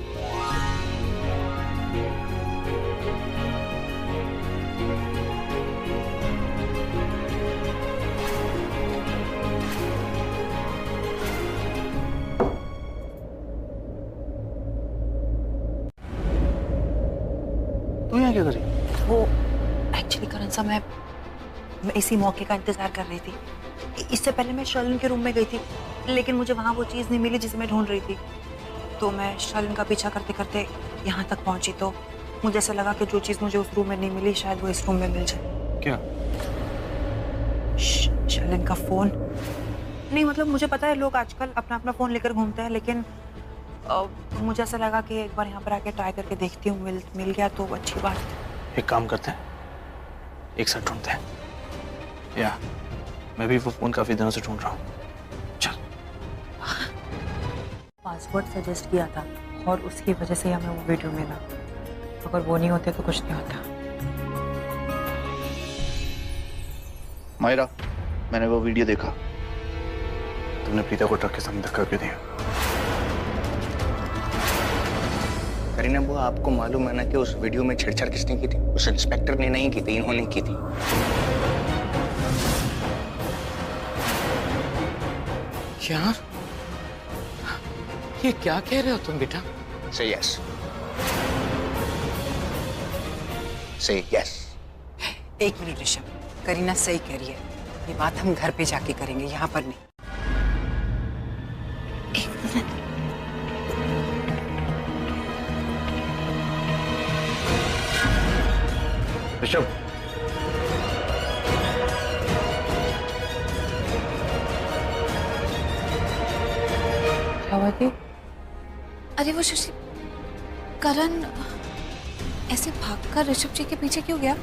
तू यहाँ क्या कर रही? वो एक्चुअली करण सा मैं इसी मौके का इंतजार कर रही थी। इससे पहले मैं शर्लिन के रूम में गई थी, लेकिन मुझे वहाँ वो चीज़ नहीं मिली जिसे मैं ढूंढ रही थी। तो मैं शर्लिन का पीछा करते करते यहाँ तक पहुँची, तो मुझे ऐसा लगा कि जो चीज़ मुझे उस रूम में नहीं मिली शायद वो इस रूम में मिल जाए। क्या? शर्लिन का फोन। नहीं मतलब मुझे पता है लोग आजकल अपना अपना फोन लेकर घूमते हैं, लेकिन मुझे ऐसा लगा कि एक बार यहाँ पर आके ट्राई करके देखती हूँ, मिल गया तो अच्छी बात है। एक काम करते हैं, एक साथ ढूंढते हैं। या मैं भी वो फोन काफी दिनों से ढूंढ रहा हूँ। चल। पासवर्ड सजेस्ट किया था और उसकी वजह से हमें वो वीडियो मिला। अगर वो नहीं होते तो कुछ नहीं होता। मायरा, मैंने वो वीडियो देखा। तुमने प्रीता को ट्रक के सामने धक्का क्यों दिया? करीना, वो आपको मालूम है ना कि उस वीडियो में छेड़छाड़ किसने की थी? उस इंस्पेक्टर ने नहीं की थी, इन्होंने की थी। यार, ये क्या कह रहे हो तुम बेटा? Say yes. Say yes. एक मिनट ऋषभ, करीना सही कह रही है। ये बात हम घर पे जाके करेंगे, यहाँ पर नहीं। ऋषभ, क्या हुआ थी? अरे वो शशि, करण ऐसे भागकर ऋषभ जी के पीछे क्यों गया?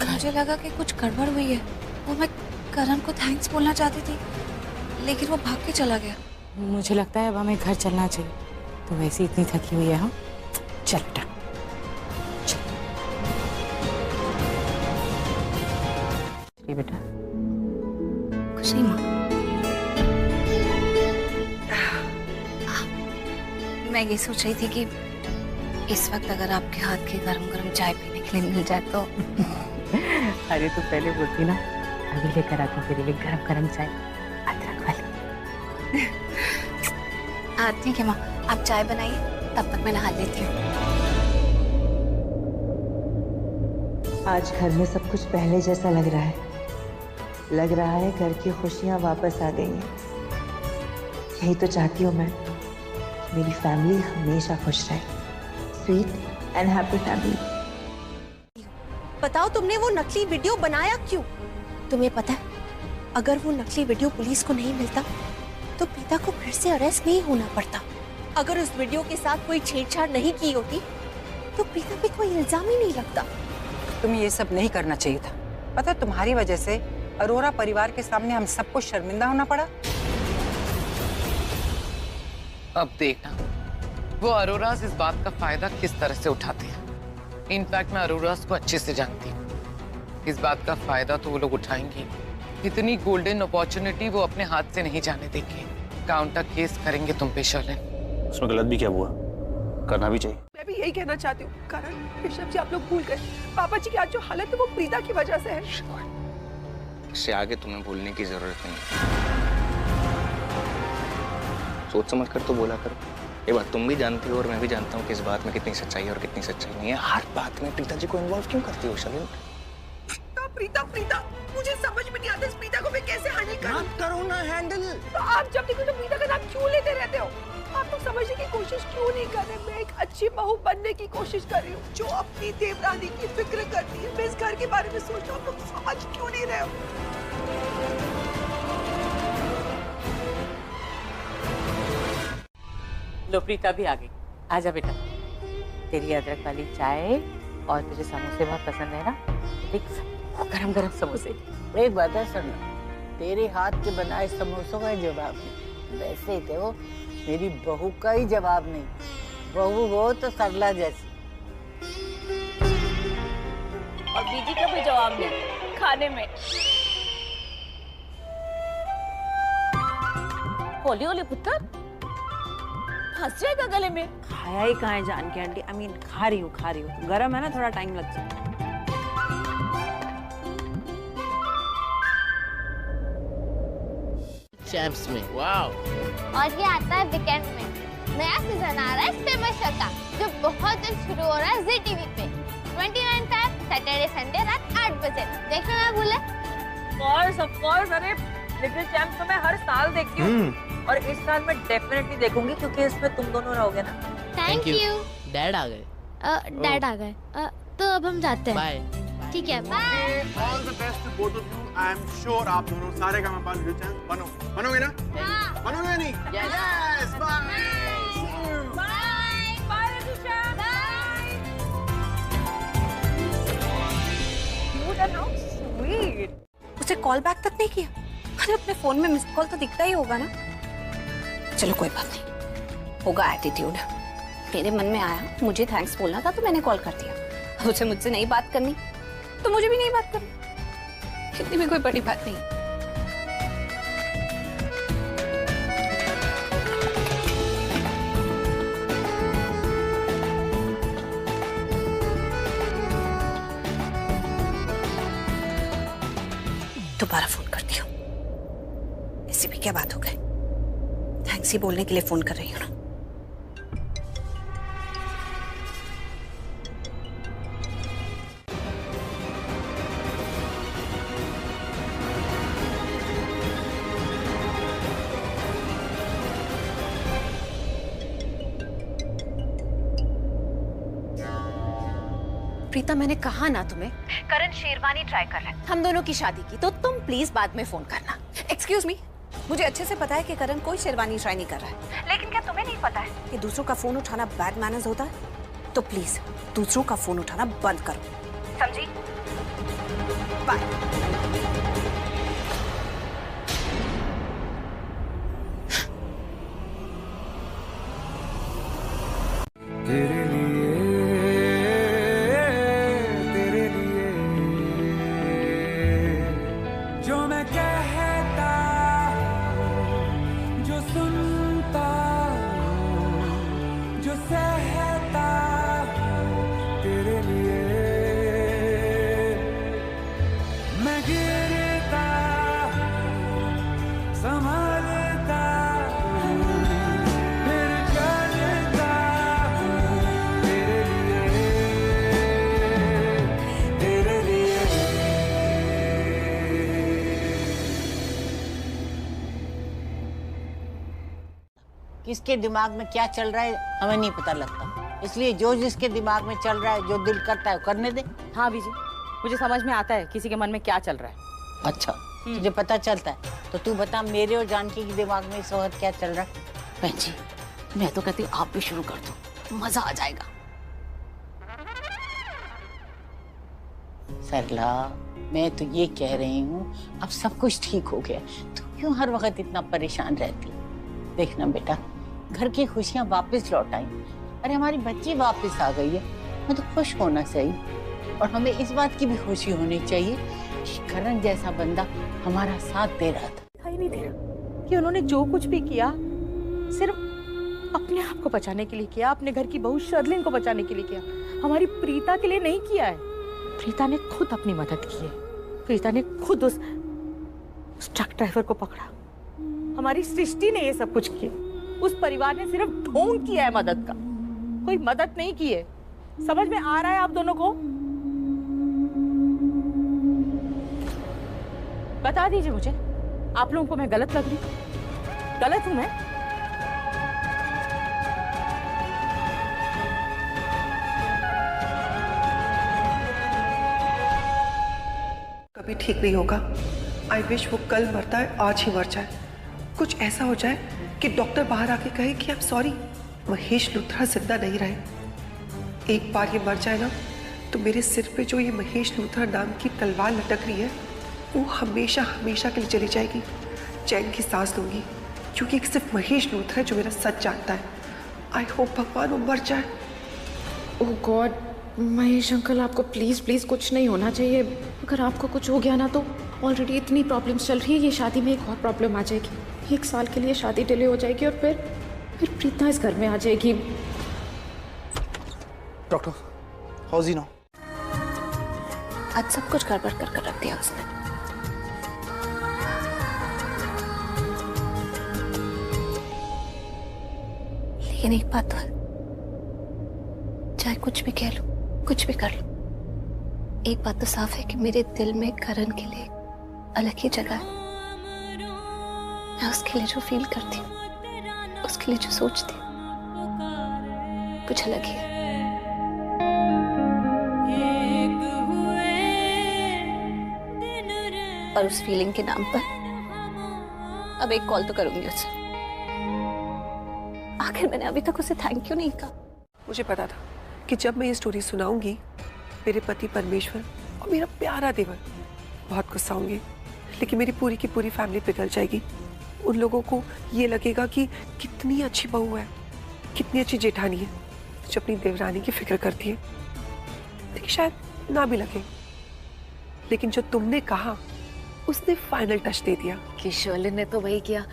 मुझे लगा कि कुछ गड़बड़ हुई है। वो मैं करण को थैंक्स बोलना चाहती थी, लेकिन वो भाग के चला गया। मुझे लगता है अब हमें घर चलना चाहिए। तो वैसे इतनी थकी हुई है हम। चल बेटा। बेटा कुछ नहीं माँ। मैं ये सोच रही थी कि इस वक्त अगर आपके हाथ की गरम गरम चाय पीने के लिए मिल जाए तो। अरे तो पहले बोलती ना, अभी लेकर आती तेरे लिए गरम गरम चाय, अदरक वाली। ठीक है माँ, आप चाय बनाइए, तब तक मैं नहा लेती हूँ। आज घर में सब कुछ पहले जैसा लग रहा है। लग रहा है घर की खुशियां वापस आ गई हैं। यही तो चाहती हूँ मैं, मेरी फैमिली हमेशा खुश रहे। Sweet and happy family. बताओ तुमने वो नकली वीडियो बनाया क्यों? तुम्हें पता है अगर वो नकली वीडियो पुलिस को नहीं मिलता तो प्रीता को फिर से अरेस्ट नहीं होना पड़ता। अगर उस वीडियो के साथ कोई छेड़छाड़ नहीं की होती तो प्रीता पे कोई इल्जाम ही नहीं लगता। तुम्हें ये सब नहीं करना चाहिए था। पता है तुम्हारी वजह से अरोरा परिवार के सामने हम सबको शर्मिंदा होना पड़ा। अब देखना वो अरोरास इस बात का फायदा किस तरह से उठाते हैं। इनफैक्ट मैं अरोरास को अच्छे से जानती हूँ। इस बात का फायदा तो वो लोग उठाएंगे। इतनी गोल्डन अपॉर्चुनिटी वो अपने हाथ से नहीं जाने देंगे। काउंटर केस करेंगे तुम पे शर्लिन। उसमें गलत भी क्या हुआ? करना भी चाहिए। मैं भी यही कहना चाहती हूँ करण, ऋषभ जी आप लोग भूल गए। पापा जी की आज जो हालत है वो प्रीता की वजह से है। इससे आगे तुम्हें बोलने की जरूरत नहीं। सोच समझ कर तो बोला करो। ये बात तुम भी जानती हो और मैं भी जानता हूँ कि इस बात में कितनी सच्चाई है और कितनी सच्चाई नहीं है। हर बात में प्रीता जी को इन्वॉल्व क्यों करती हो शर्लिन? प्रीता प्रीता मुझे समझ में नहीं आता इस प्रीता को मैं कैसे हैंडल करूं? करो ना हैंडल। तो आप जब देखो तो प्रीता का नाम क्यों लेते रहते हो? आप लोग समझने की कोशिश क्यों नहीं कर रहे? मैं एक अच्छी बहू बनने की कोशिश कर रही हूँ, जो अपनी देवरानी की फिक्र करती है। मैं इस घर के बारे में सोच रहा हूँ, आप लोग समझ क्यों नहीं रहे हो? लो प्रीता भी आ गई। आजा बेटा, तेरी अदरक वाली चाय और तुझे समोसे बहुत पसंद है ना? देख, गरम गरम समोसे। एक बात है सरना, तेरे हाथ के बनाए समोसों का जवाब नहीं, वैसे ही थे वो मेरी बहू का ही जवाब नहीं। बहू वो तो सरला जैसी। और बीजी का भी जवाब नहीं खाने में। होली होली पुत्र, फंस जाएगा गले में। खाया ही कहाँ है जान के आंटी? आई मीन खा रही हूँ। गरम है ना, थोड़ा टाइम लग सकता है। चैम्प्स में वाओ। और ये आता है वीकेंड में। नया सीजन आ रहा है फेमस शो का, जो बहुत जल्द शुरू हो रहा है जी टीवी पे। 29 Feb सैटरडे संडे रात 8 बजे। देखना ना भूले। ऑफ कोर्स, अरे लिटिल चैम्प्स तो मैं हर साल देखती हूँ और इस साल मैं डेफिनेटली देखूंगी क्योंकि इसमें तुम दोनों रहोगे ना। Thank you. डैड आ गए। डैड आ गए। तो अब हम जाते हैं। बाय। ठीक है, bye. All the best to both of you. I am sure आप दोनों सारे का मैं बनोगे ना? हाँ। बनोगे या नहीं? Yes, bye. उसे कॉल बैक तक नहीं किया। अरे अपने फोन में मिस्ड कॉल तो दिखता ही होगा ना। चलो कोई बात नहीं, होगा एटीट्यूड। मेरे मन में आया मुझे थैंक्स बोलना था तो मैंने कॉल कर दिया। उसे मुझसे नहीं बात करनी तो मुझे भी नहीं बात करनी, इतनी भी कोई बड़ी बात नहीं। दोबारा फोन करती हूँ। इससे भी क्या बात हो गई? थैंक्स ही बोलने के लिए फोन कर रही हूँ ना। प्रीता, मैंने कहा ना तुम्हें, करण शेरवानी ट्राई कर रहा है हम दोनों की शादी की, तो तुम प्लीज बाद में फोन करना। एक्सक्यूज मी, मुझे अच्छे से पता है कि करण कोई शेरवानी ट्राई नहीं कर रहा है, लेकिन क्या तुम्हें नहीं पता है कि दूसरों का फोन उठाना बैड मैनर्स होता है? तो प्लीज दूसरों का फोन उठाना बंद करो, समझी? बाय। तेरे लिए जो मैं कहता, जो सुनता, जो सहता, तेरे लिए मैं गिरता, संभलता, फिर चलता, तेरे लिए। किसके दिमाग में क्या चल रहा है हमें नहीं पता लगता, इसलिए जो जिसके दिमाग में चल रहा है, जो दिल करता है वो करने दे। हाँ बीजी, मुझे समझ में आता है किसी के मन में क्या चल रहा है। अच्छा, तुझे पता चलता है तो तू बता मेरे और जानकी के दिमाग में इस वक्त क्या चल रहा है? बहन जी, मैं तो कहती हूँ आप भी शुरू कर दो, मजा आ जाएगा। सरला, मैं तो ये कह रही हूँ अब सब कुछ ठीक हो गया, तू क्यों हर वक्त इतना परेशान रहती? देखना बेटा, घर की खुशियाँ वापस लौट आई। अरे हमारी बच्ची वापस आ गई है, मैं तो खुश होना चाहिए। और हमें इस बात की भी खुशी होनी चाहिए कि करण जैसा बंदा हमारा साथ दे रहा था। दिखाई नहीं दे रहा कि उन्होंने जो कुछ भी किया सिर्फ अपने आप को बचाने के लिए किया, अपने घर की बहू शर्लिन को बचाने के लिए किया, हमारी प्रीता के लिए नहीं किया है। प्रीता ने खुद अपनी मदद की है, प्रीता ने खुद उस ट्रक ड्राइवर को पकड़ा, हमारी सृष्टि ने ये सब कुछ किया, उस परिवार ने सिर्फ ढोंग किया है मदद का, कोई मदद नहीं की है। समझ में आ रहा है आप दोनों को? बता दीजिए मुझे, आप लोगों को मैं गलत लग रही हूँ? गलत हूं मैं? कभी ठीक नहीं होगा। आई विश वो कल मरता है आज ही मर जाए। कुछ ऐसा हो जाए कि डॉक्टर बाहर आके कहे कि I am sorry, Mahesh Luthra जिंदा नहीं रहे। एक बार ये मर जाए ना तो मेरे सिर पे जो ये महेश लूथरा नाम की तलवार लटक रही है वो हमेशा हमेशा के लिए चली जाएगी। चैन की सांस लूंगी क्योंकि एक सिर्फ महेश लूथरा है जो मेरा सच जानता है। आई होप भगवान वो मर जाए। ओह गॉड, महेश अंकल आपको प्लीज़ प्लीज़ कुछ नहीं होना चाहिए। अगर आपको कुछ हो गया ना तो ऑलरेडी इतनी प्रॉब्लम्स चल रही है, ये शादी में एक और प्रॉब्लम आ जाएगी। 1 साल के लिए शादी डिले हो जाएगी और फिर प्रीता इस घर में आ जाएगी। Doctor, how is he now? आज सब कुछ गड़बड़ कर रख दिया उसने। लेकिन एक बात तो है, चाहे कुछ भी कह लो, कुछ भी कर लो, एक बात तो साफ है कि मेरे दिल में करण के लिए अलग ही जगह है। मैं उसके लिए जो फील करती हूँ, उसके लिए जो सोचती हूँ, कुछ अलग ही है। और उस फीलिंग के नाम पर अब एक कॉल तो करूंगी उसे। आखिर मैंने अभी तक उसे थैंक यू नहीं कहा। मुझे पता था कि जब मैं ये स्टोरी सुनाऊंगी मेरे पति परमेश्वर और मेरा प्यारा देवर बहुत गुस्सा होंगे, लेकिन मेरी पूरी की पूरी फैमिली पिघल जाएगी। उन लोगों को ये लगेगा कि कितनी अच्छी बहू है, कितनी अच्छी जेठानी है जो अपनी देवरानी की फिक्र करती है। लेकिन शायद ना भी लगे, लेकिन जो तुमने कहा उसने फाइनल टच दे दिया। कि शर्लिन ने तो वही किया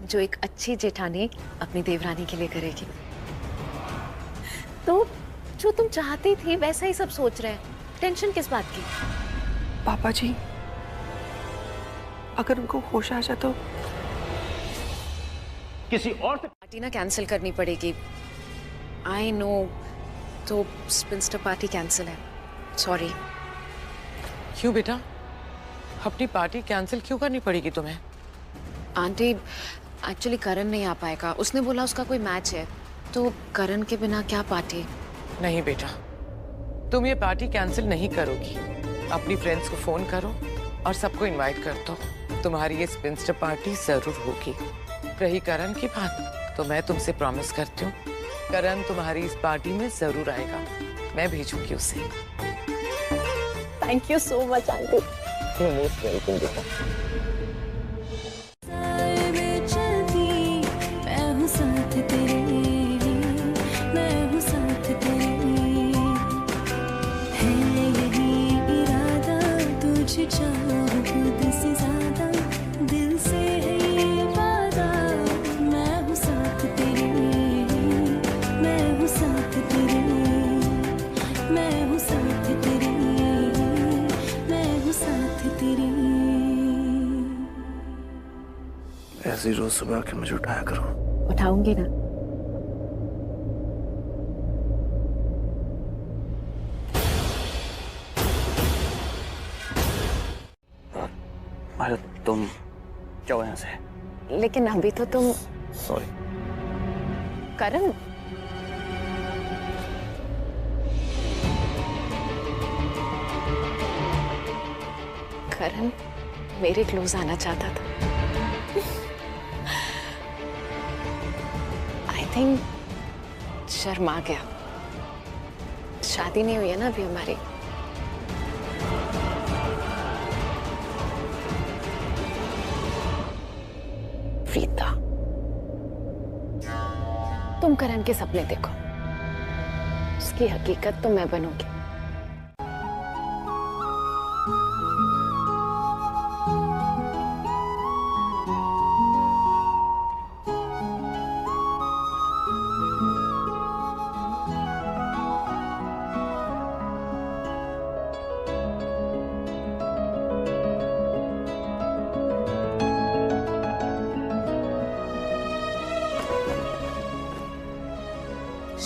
जो एक अच्छी जेठानी अपनी देवरानी के लिए करेगी। तो जो तुम चाहती थी वैसा ही सब सोच रहे हैं, टेंशन किस बात की? पापा जी, अगर उनको होश आ जाए तो किसी और से पार्टी ना कैंसिल करनी पड़ेगी। आई नो, तो स्पिंस्टर पार्टी कैंसिल है, सॉरी। क्यों बेटा, अपनी पार्टी कैंसिल क्यों करनी पड़ेगी तुम्हें? आंटी, एक्चुअली करण नहीं आ पाएगा। उसने बोला उसका कोई मैच है, तो करण के बिना क्या पार्टी? नहीं बेटा, तुम ये पार्टी कैंसिल नहीं करोगी। अपनी फ्रेंड्स को फोन करो और सबको इनवाइट कर दो। तुम्हारी ये स्पिंस्टर पार्टी जरूर होगी। रही करण की बात, तो मैं तुमसे प्रॉमिस करती हूँ करण तुम्हारी इस पार्टी में जरूर आएगा। मैं भेजूंगी उसे। Thank you so much aunty. You're most welcome, बेटा। मैं हूँ साथ तेरे, मैं हूँ साथ तेरे, है यही इरादा, तुझे चाहूँ खुद से ज्यादा, दिल से है ये वादा। मैं हूँ साथ तेरे, मैं हूँ साथ तेरे, मैं हूँ साथ तेरे, मैं हूँ साथ तेरे। ऐसी रोज सुबह आके मुझे उठाया करो। उठाऊंगी ना। अरे तुम जाओ यहाँ से। लेकिन अभी तो तुम। सॉरी। करण, करण मेरे क्लोज आना चाहता था। आई थिंक शर्मा गया। शादी नहीं हुई है ना अभी हमारी। प्रीता, तुम करण के सपने देखो, उसकी हकीकत तो मैं बनूंगी।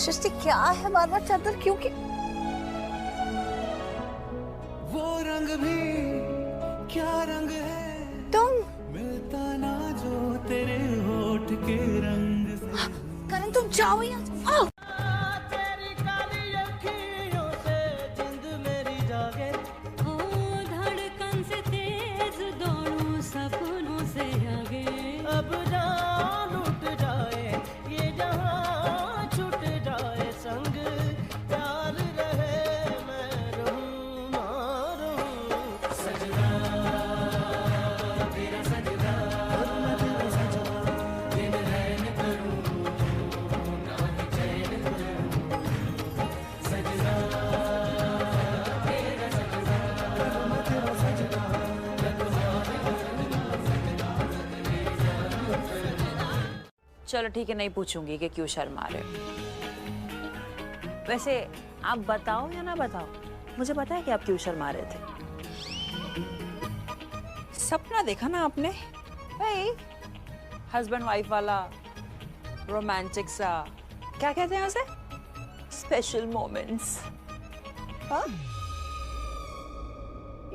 सृष्टि क्या है बार बार चादर क्यों की? वो रंग भी क्या रंग है तुम मिलता ना जो तेरे होठ के रंग से। करण तुम जाओ यहाँ। तेरी काली अखियों से जिंद मेरी जागे, ओ धड़कन से तेरी चलो ठीक है, नहीं पूछूंगी कि क्यों शर्मा रहे हो। वैसे आप बताओ या ना बताओ, मुझे पता है कि आप क्यों शर्मा रहे थे। सपना देखा ना आपने भाई, हस्बैंड वाइफ वाला रोमांटिक सा, क्या कहते हैं उसे, स्पेशल मोमेंट्स। हाँ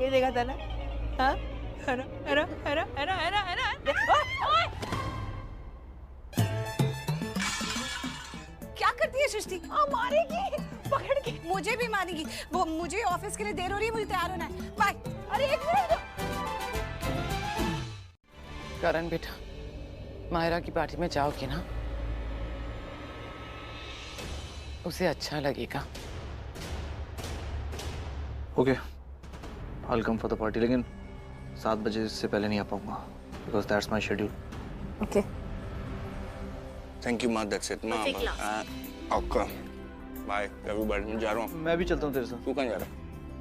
ये देखा था ना? हाँ है ना, है ना, है ना, है ना, है ना, है ना। क्या करती है सृष्टि? मारेगी, पकड़ के मुझे भी मारेगी। वो मुझे ऑफिस के लिए देर हो रही है, मुझे तैयार होना है। बाय। अरे एक मिनट। करण बेटा, मायरा की पार्टी में जाओगे ना? उसे अच्छा लगेगा। Okay, I'll come for the party, लेकिन 7 बजे से पहले नहीं आ पाऊंगा, because that's my schedule. Okay. Thank you, माँ, that's it. माँ, ओके, बाय एवरीबॉडी, मैं जा रहा हूँ। मैं भी चलता हूँ तेरे साथ। तू कहाँ जा रहा है?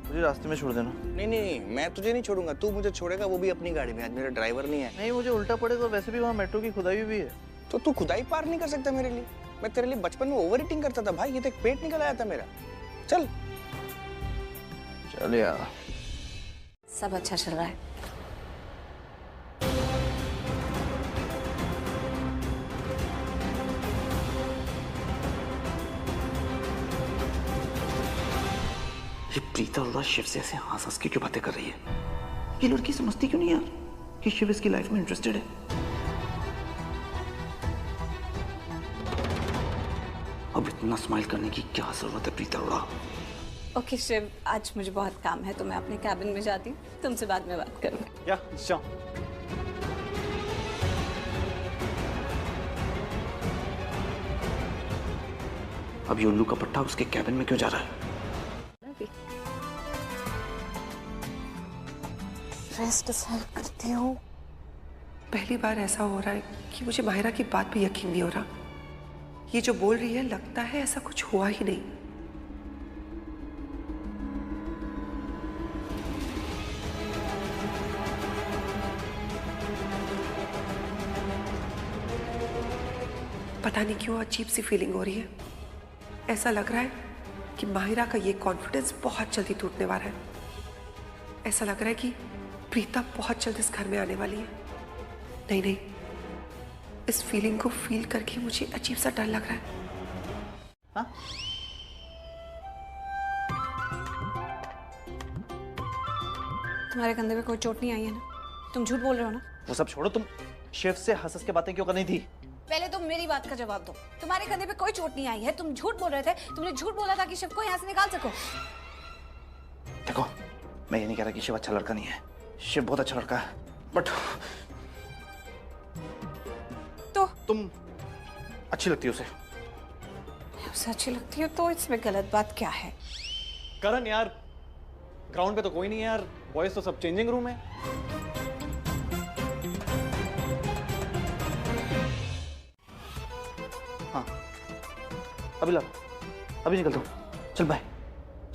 मुझे रास्ते में छोड़ देना। नहीं नहीं, मैं तुझे नहीं छोड़ूंगा, तू मुझे छोड़ेगा, वो भी अपनी गाड़ी में। आज मेरा ड्राइवर नहीं है। नहीं, मुझे उल्टा पड़ेगा, वैसे भी वहाँ मेट्रो की खुदाई भी है। तो तू खुदाई पार नहीं कर सकता मेरे लिए? मैं तेरे लिए बचपन में ओवर ईटिंग करता था भाई, ये तो एक पेट निकल आया था मेरा। चल चल यार, सब अच्छा चल रहा है। ये प्रीता अरोड़ा शिव से ऐसे हंस के क्यों बातें कर रही है? ये लड़की समझती क्यों नहीं यार कि शिव इसकी लाइफ में इंटरेस्टेड है? अब इतना स्माइल करने की क्या जरूरत है प्रीता अरोड़ा? ओके शिव, आज मुझे बहुत काम है तो मैं अपने कैबिन में जाती हूँ, तुमसे बाद में बात करूँगी। या जाओ। अब ये उल्लू का पट्टा उसके कैबिन में क्यों जा रहा है? रेस्ट डिसाइड करती हूँ। पहली बार ऐसा हो रहा है कि मुझे माहिरा की बात पे यकीन नहीं हो रहा। ये जो बोल रही है लगता है ऐसा कुछ हुआ ही नहीं। पता नहीं क्यों अजीब सी फीलिंग हो रही है। ऐसा लग रहा है कि माहिरा का ये कॉन्फिडेंस बहुत जल्दी टूटने वाला है। ऐसा लग रहा है कि प्रीता बहुत जल्द इस घर में आने वाली है। नहीं नहीं, इस फीलिंग को फील करके मुझे अजीब सा डर लग रहा है। हाँ? तुम्हारे कंधे पे कोई चोट नहीं आई है ना? तुम झूठ बोल रहे हो ना? वो सब छोड़ो, तुम शिव से हंस के बातें क्यों करनी थी? पहले तुम मेरी बात का जवाब दो। तुम्हारे कंधे पे कोई चोट नहीं आई है, तुम झूठ बोल रहे थे। तुमने झूठ बोला था कि शिव को यहाँ से निकाल सको। देखो, मैं ये नहीं कह रहा कि शिव अच्छा लड़का नहीं है। शिव बहुत अच्छा लड़का है, बट तो तुम अच्छी लगती हो उसे। उसे अच्छी लगती हो तो इसमें गलत बात क्या है? करण यार, ग्राउंड पे तो कोई नहीं है यार, बॉयज तो सब चेंजिंग रूम है। हाँ, अभी ला, अभी निकलता हूँ। चल बाय।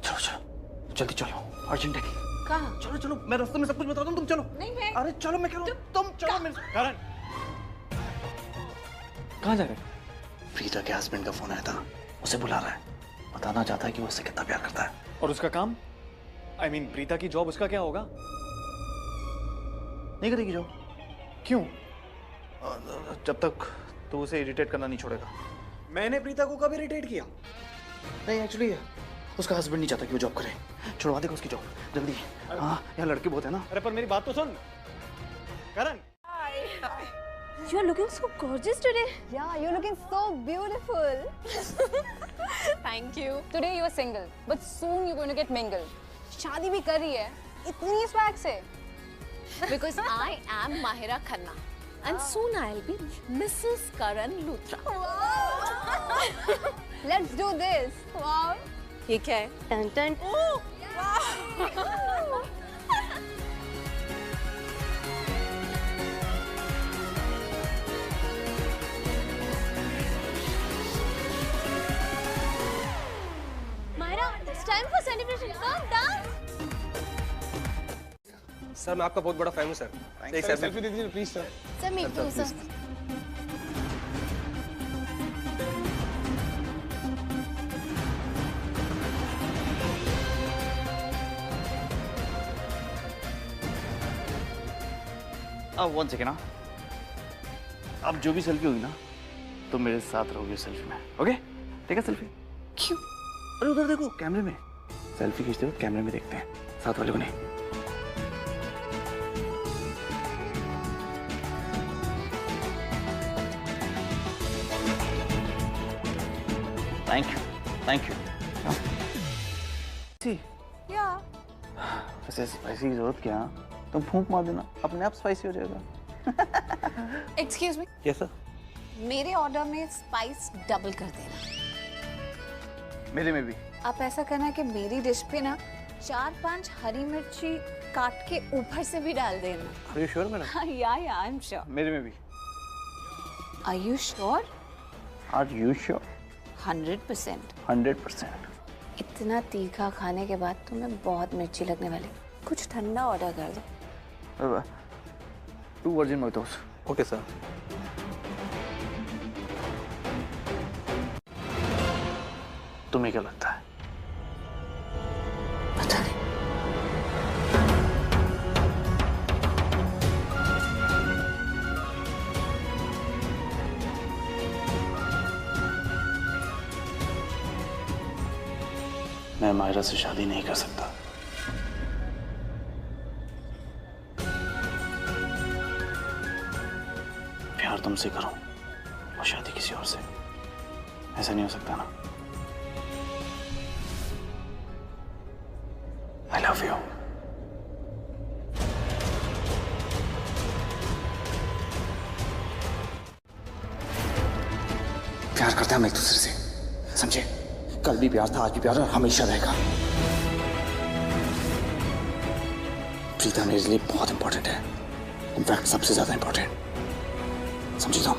चलो चलो जल्दी चलो, अर्जेंट है। कहाँ? चलो चलो, मैं रास्ते में सब कुछ बता दूँ, तुम चलो। नहीं मैं। अरे चलो, मैं कह रहा हूँ तुम चलो मेरे। करण, कहाँ जा रहे? प्रीता के हस्बैंड का फोन आया था, उसे बुला रहा है। बताना चाहता है कि वो उससे कितना प्यार करता है। और उसका काम, I mean, प्रीता की जॉब, उसका क्या होगा? नहीं करेगी जॉब। क्यों? जब तक तू उसे इरिटेट करना नहीं छोड़ेगा। मैंने प्रीता को कभी इरिटेट किया? नहीं, एक्चुअली उसका हस्बैंड नहीं चाहता कि वो जॉब करे। छुड़वा देगा उसकी जॉब जल्दी। हाँ, यहाँ लड़के बहुत है ना। अरे पर मेरी बात तो सुन करण। You are looking so gorgeous today. Yeah, you're looking so beautiful. Thank you. Today you are single, but soon you're going to get mingled. शादी भी कर रही है इतनी स्वैग से. Because I am Mahira Khanna, and soon I'll be Mrs. Karan Luthra. Wow. Let's do this. Wow. ये क्या है? Dun dun. Oh. Wow. It's time for celebration. Come dance. Sir मैं आपका बहुत बड़ा फैन हूँ सर। एक सेल्फी दे दीजिए please sir. Sir, me too, sir. अब 1 सेकेंड। अब जो भी सेल्फी होगी ना तो मेरे साथ रहोगे सेल्फी में, ओके? ठीक है सेल्फी? क्यों? अरे उधर देखो कैमरे में, सेल्फी खींचते हो कैमरे में देखते हैं, साथ वाले को नहीं। Thank you. या वैसे स्पाइसी की जरूरत क्या? तुम फूंक मार देना, अपने आप स्पाइसी हो जाएगा। Excuse me, yes sir. मेरे ऑर्डर में स्पाइस डबल कर देना। मेरे में भी। आप ऐसा करना कि मेरी डिश पे ना 4-5 हरी मिर्ची काट के ऊपर से भी डाल देना। Are you sure madam? या आई एम श्योर। मेरे में भी। Are you sure? Are you sure? 100%। 100%। इतना तीखा खाने के बाद तुम्हें बहुत मिर्ची लगने वाली। कुछ ठंडा ऑर्डर कर दो। 2 वर्जिन मोहितोस। Okay sir. तुम्हें क्या लगता है? पता नहीं। मैं मायरा से शादी नहीं कर सकता। प्यार तुमसे करूं और शादी किसी और से, ऐसा नहीं हो सकता ना? I love you। प्यार करते हैं हम एक दूसरे से, समझे? कल भी प्यार था, आज भी प्यार है, हमेशा रहेगा। प्रीता मेरे लिए बहुत इंपॉर्टेंट है, इनफैक्ट सबसे ज्यादा इंपॉर्टेंट, समझी तुम?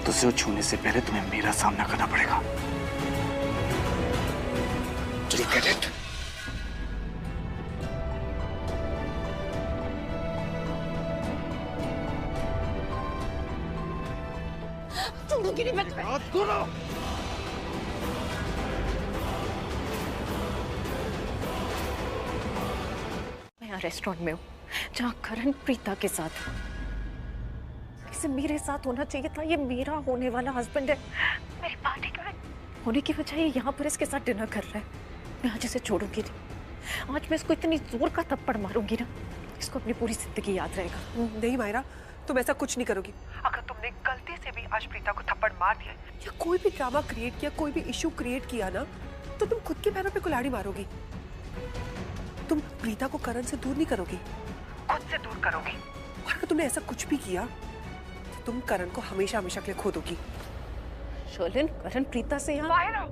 तो उसे छूने से पहले तुम्हें मेरा सामना करना पड़ेगा। Do you get it? तुम लोग गिरी मत करो। मैं यहाँ रेस्टोरेंट में हूँ जहाँ करण प्रीता के साथ है। इसे मेरे साथ होना चाहिए था, ये मेरा होने वाला हस्बैंड है। मेरी पार्टी में होने की वजह ये यहाँ पर इसके साथ डिनर कर रहा है। मैं आज इसे छोड़ूंगी नहीं। आज मैं इसको इतनी जोर का थप्पड़ मारूंगी ना, इसको अपनी पूरी जिंदगी याद रहेगा। नहीं मायरा, तुम ऐसा कुछ नहीं करोगी। अगर तुमने गलती से भी आज प्रीता को थप्पड़ मार दिया या कोई भी ड्रामा क्रिएट किया, कोई भी इशू क्रिएट किया ना, तो तुम खुद के पैरों पे कुल्हाड़ी मारोगी। तुम प्रीता को करण से दूर नहीं करोगी, खुद से दूर करोगी। और अगर तुमने ऐसा कुछ भी किया तो तुम करण को हमेशा हमेशा के लिए खो दोगी। शर्लिन, करण प्रीता से यहाँ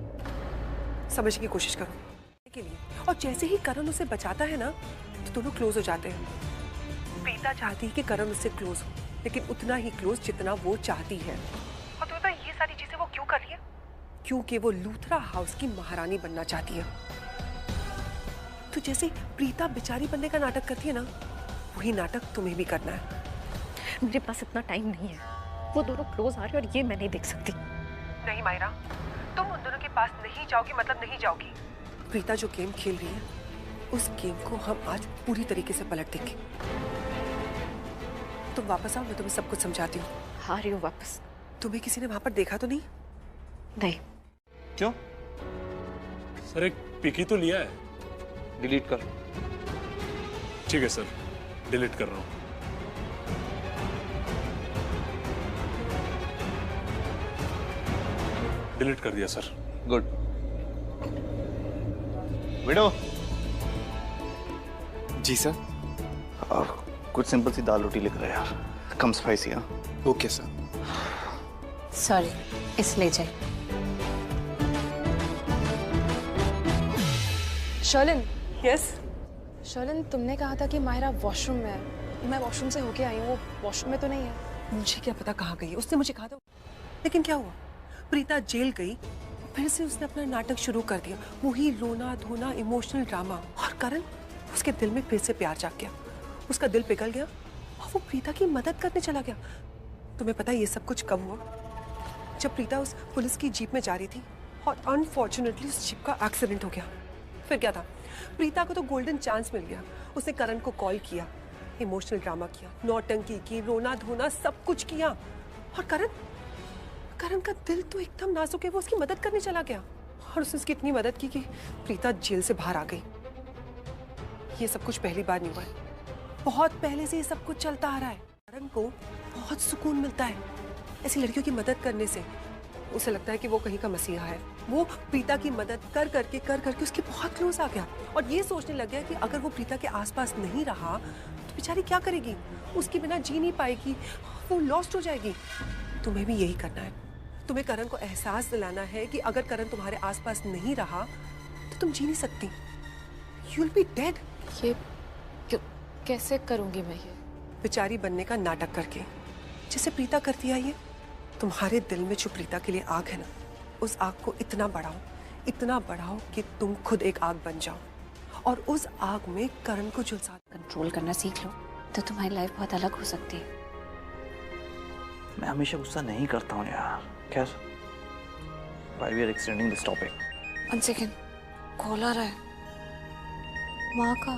समझने की कोशिश करो के लिए। और जैसे ही करण उसे बचाता है ना तो दोनों क्लोज हो जाते हैं। प्रीता चाहती है कि करण उससे क्लोज हो, लेकिन उतना ही क्लोज जितना वो चाहती है। और तुम्हें पता है ये सारी चीजें वो क्यों कर रही है? क्योंकि वो लूथरा हाउस की महारानी बनना चाहती है। तो जैसे प्रीता बेचारी बनने का नाटक करती है ना, वही नाटक तुम्हें भी करना है। मेरे पास इतना टाइम नहीं है। वो दोनों क्लोज आ रहे हैं और ये मैं नहीं देख सकती। नहीं मायरा, तुम उन दोनों के पास नहीं जाओगी मतलब नहीं जाओगी। प्रीता जो गेम खेल रही है उस गेम को हम आज पूरी तरीके से पलट देंगे। तुम वापस आओ, मैं तुम्हें सब कुछ समझाती हूँ। आ रही हूँ वापस। तुम्हें किसी ने वहां पर देखा तो नहीं? नहीं। क्यों? सर एक पिक ही तो लिया है। डिलीट कर। ठीक है सर, डिलीट कर रहा हूँ। डिलीट कर दिया सर। गुड। विडो। जी सर। कुछ सिंपल सी दाल रोटी लिख रहा है यार, कम स्पाइसी। हाँ ओके सर। सॉरी, इसलिए जाए। शर्लिन। यस। शर्लिन, तुमने कहा था कि माहिरा वॉशरूम में है। मैं वॉशरूम से होके आई हूँ, वो वॉशरूम में तो नहीं है। मुझे क्या पता कहाँ गई, उसने मुझे कहा था। लेकिन क्या हुआ? प्रीता जेल गई, फिर से उसने अपना नाटक शुरू कर दिया। वही रोना धोना, इमोशनल ड्रामा। और करण, उसके दिल में फिर से प्यार जाग गया। उसका दिल पिघल गया और वो प्रीता की मदद करने चला गया। तुम्हें पता है ये सब कुछ कब हुआ? जब प्रीता उस पुलिस की जीप में जा रही थी और अनफॉर्चुनेटली उस जीप का एक्सीडेंट हो गया। फिर क्या था, प्रीता को तो गोल्डन चांस मिल गया। उसने करण को कॉल किया, इमोशनल ड्रामा किया, नौटंकी की, रोना धोना सब कुछ किया। और करण का दिल तो एकदम नाजुक है, वो उसकी मदद करने चला गया और उसने उसकी इतनी मदद की कि प्रीता जेल से बाहर आ गई। ये सब कुछ पहली बार नहीं हुआ है, बहुत पहले से ये सब कुछ चलता आ रहा है। करण को बहुत सुकून मिलता है ऐसी लड़कियों की मदद करने से। उसे लगता है कि वो कहीं का मसीहा है। वो प्रीता की मदद कर करके उसके बहुत क्लोज आ गया और ये सोचने लग गया कि अगर वो प्रीता के आसपास नहीं रहा तो बेचारी क्या करेगी, उसके बिना जी नहीं पाएगी, वो लॉस्ट हो जाएगी। तुम्हें भी यही करना है। तुम्हें करण को एहसास दिलाना है कि अगर करण तुम्हारे आसपास नहीं रहा तो तुम जी नहीं सकती। You will be dead. ये कैसे करूंगी मैं ये? बेचारी बनने का नाटक करके, जैसे प्रीता करती है। ये तुम्हारे दिल में जो प्रीता के लिए आग है ना, उस आग को इतना बढ़ाओ कि तुम खुद एक आग बन जाओ और उस आग में करण को झुलसा। कंट्रोल करना सीख लो तो तुम्हारी लाइफ बहुत अलग हो सकती है। मैं हमेशा गुस्सा नहीं करता हूँ यार। खैर, why we are extending this topic? One second, call आ रहा है माँ का।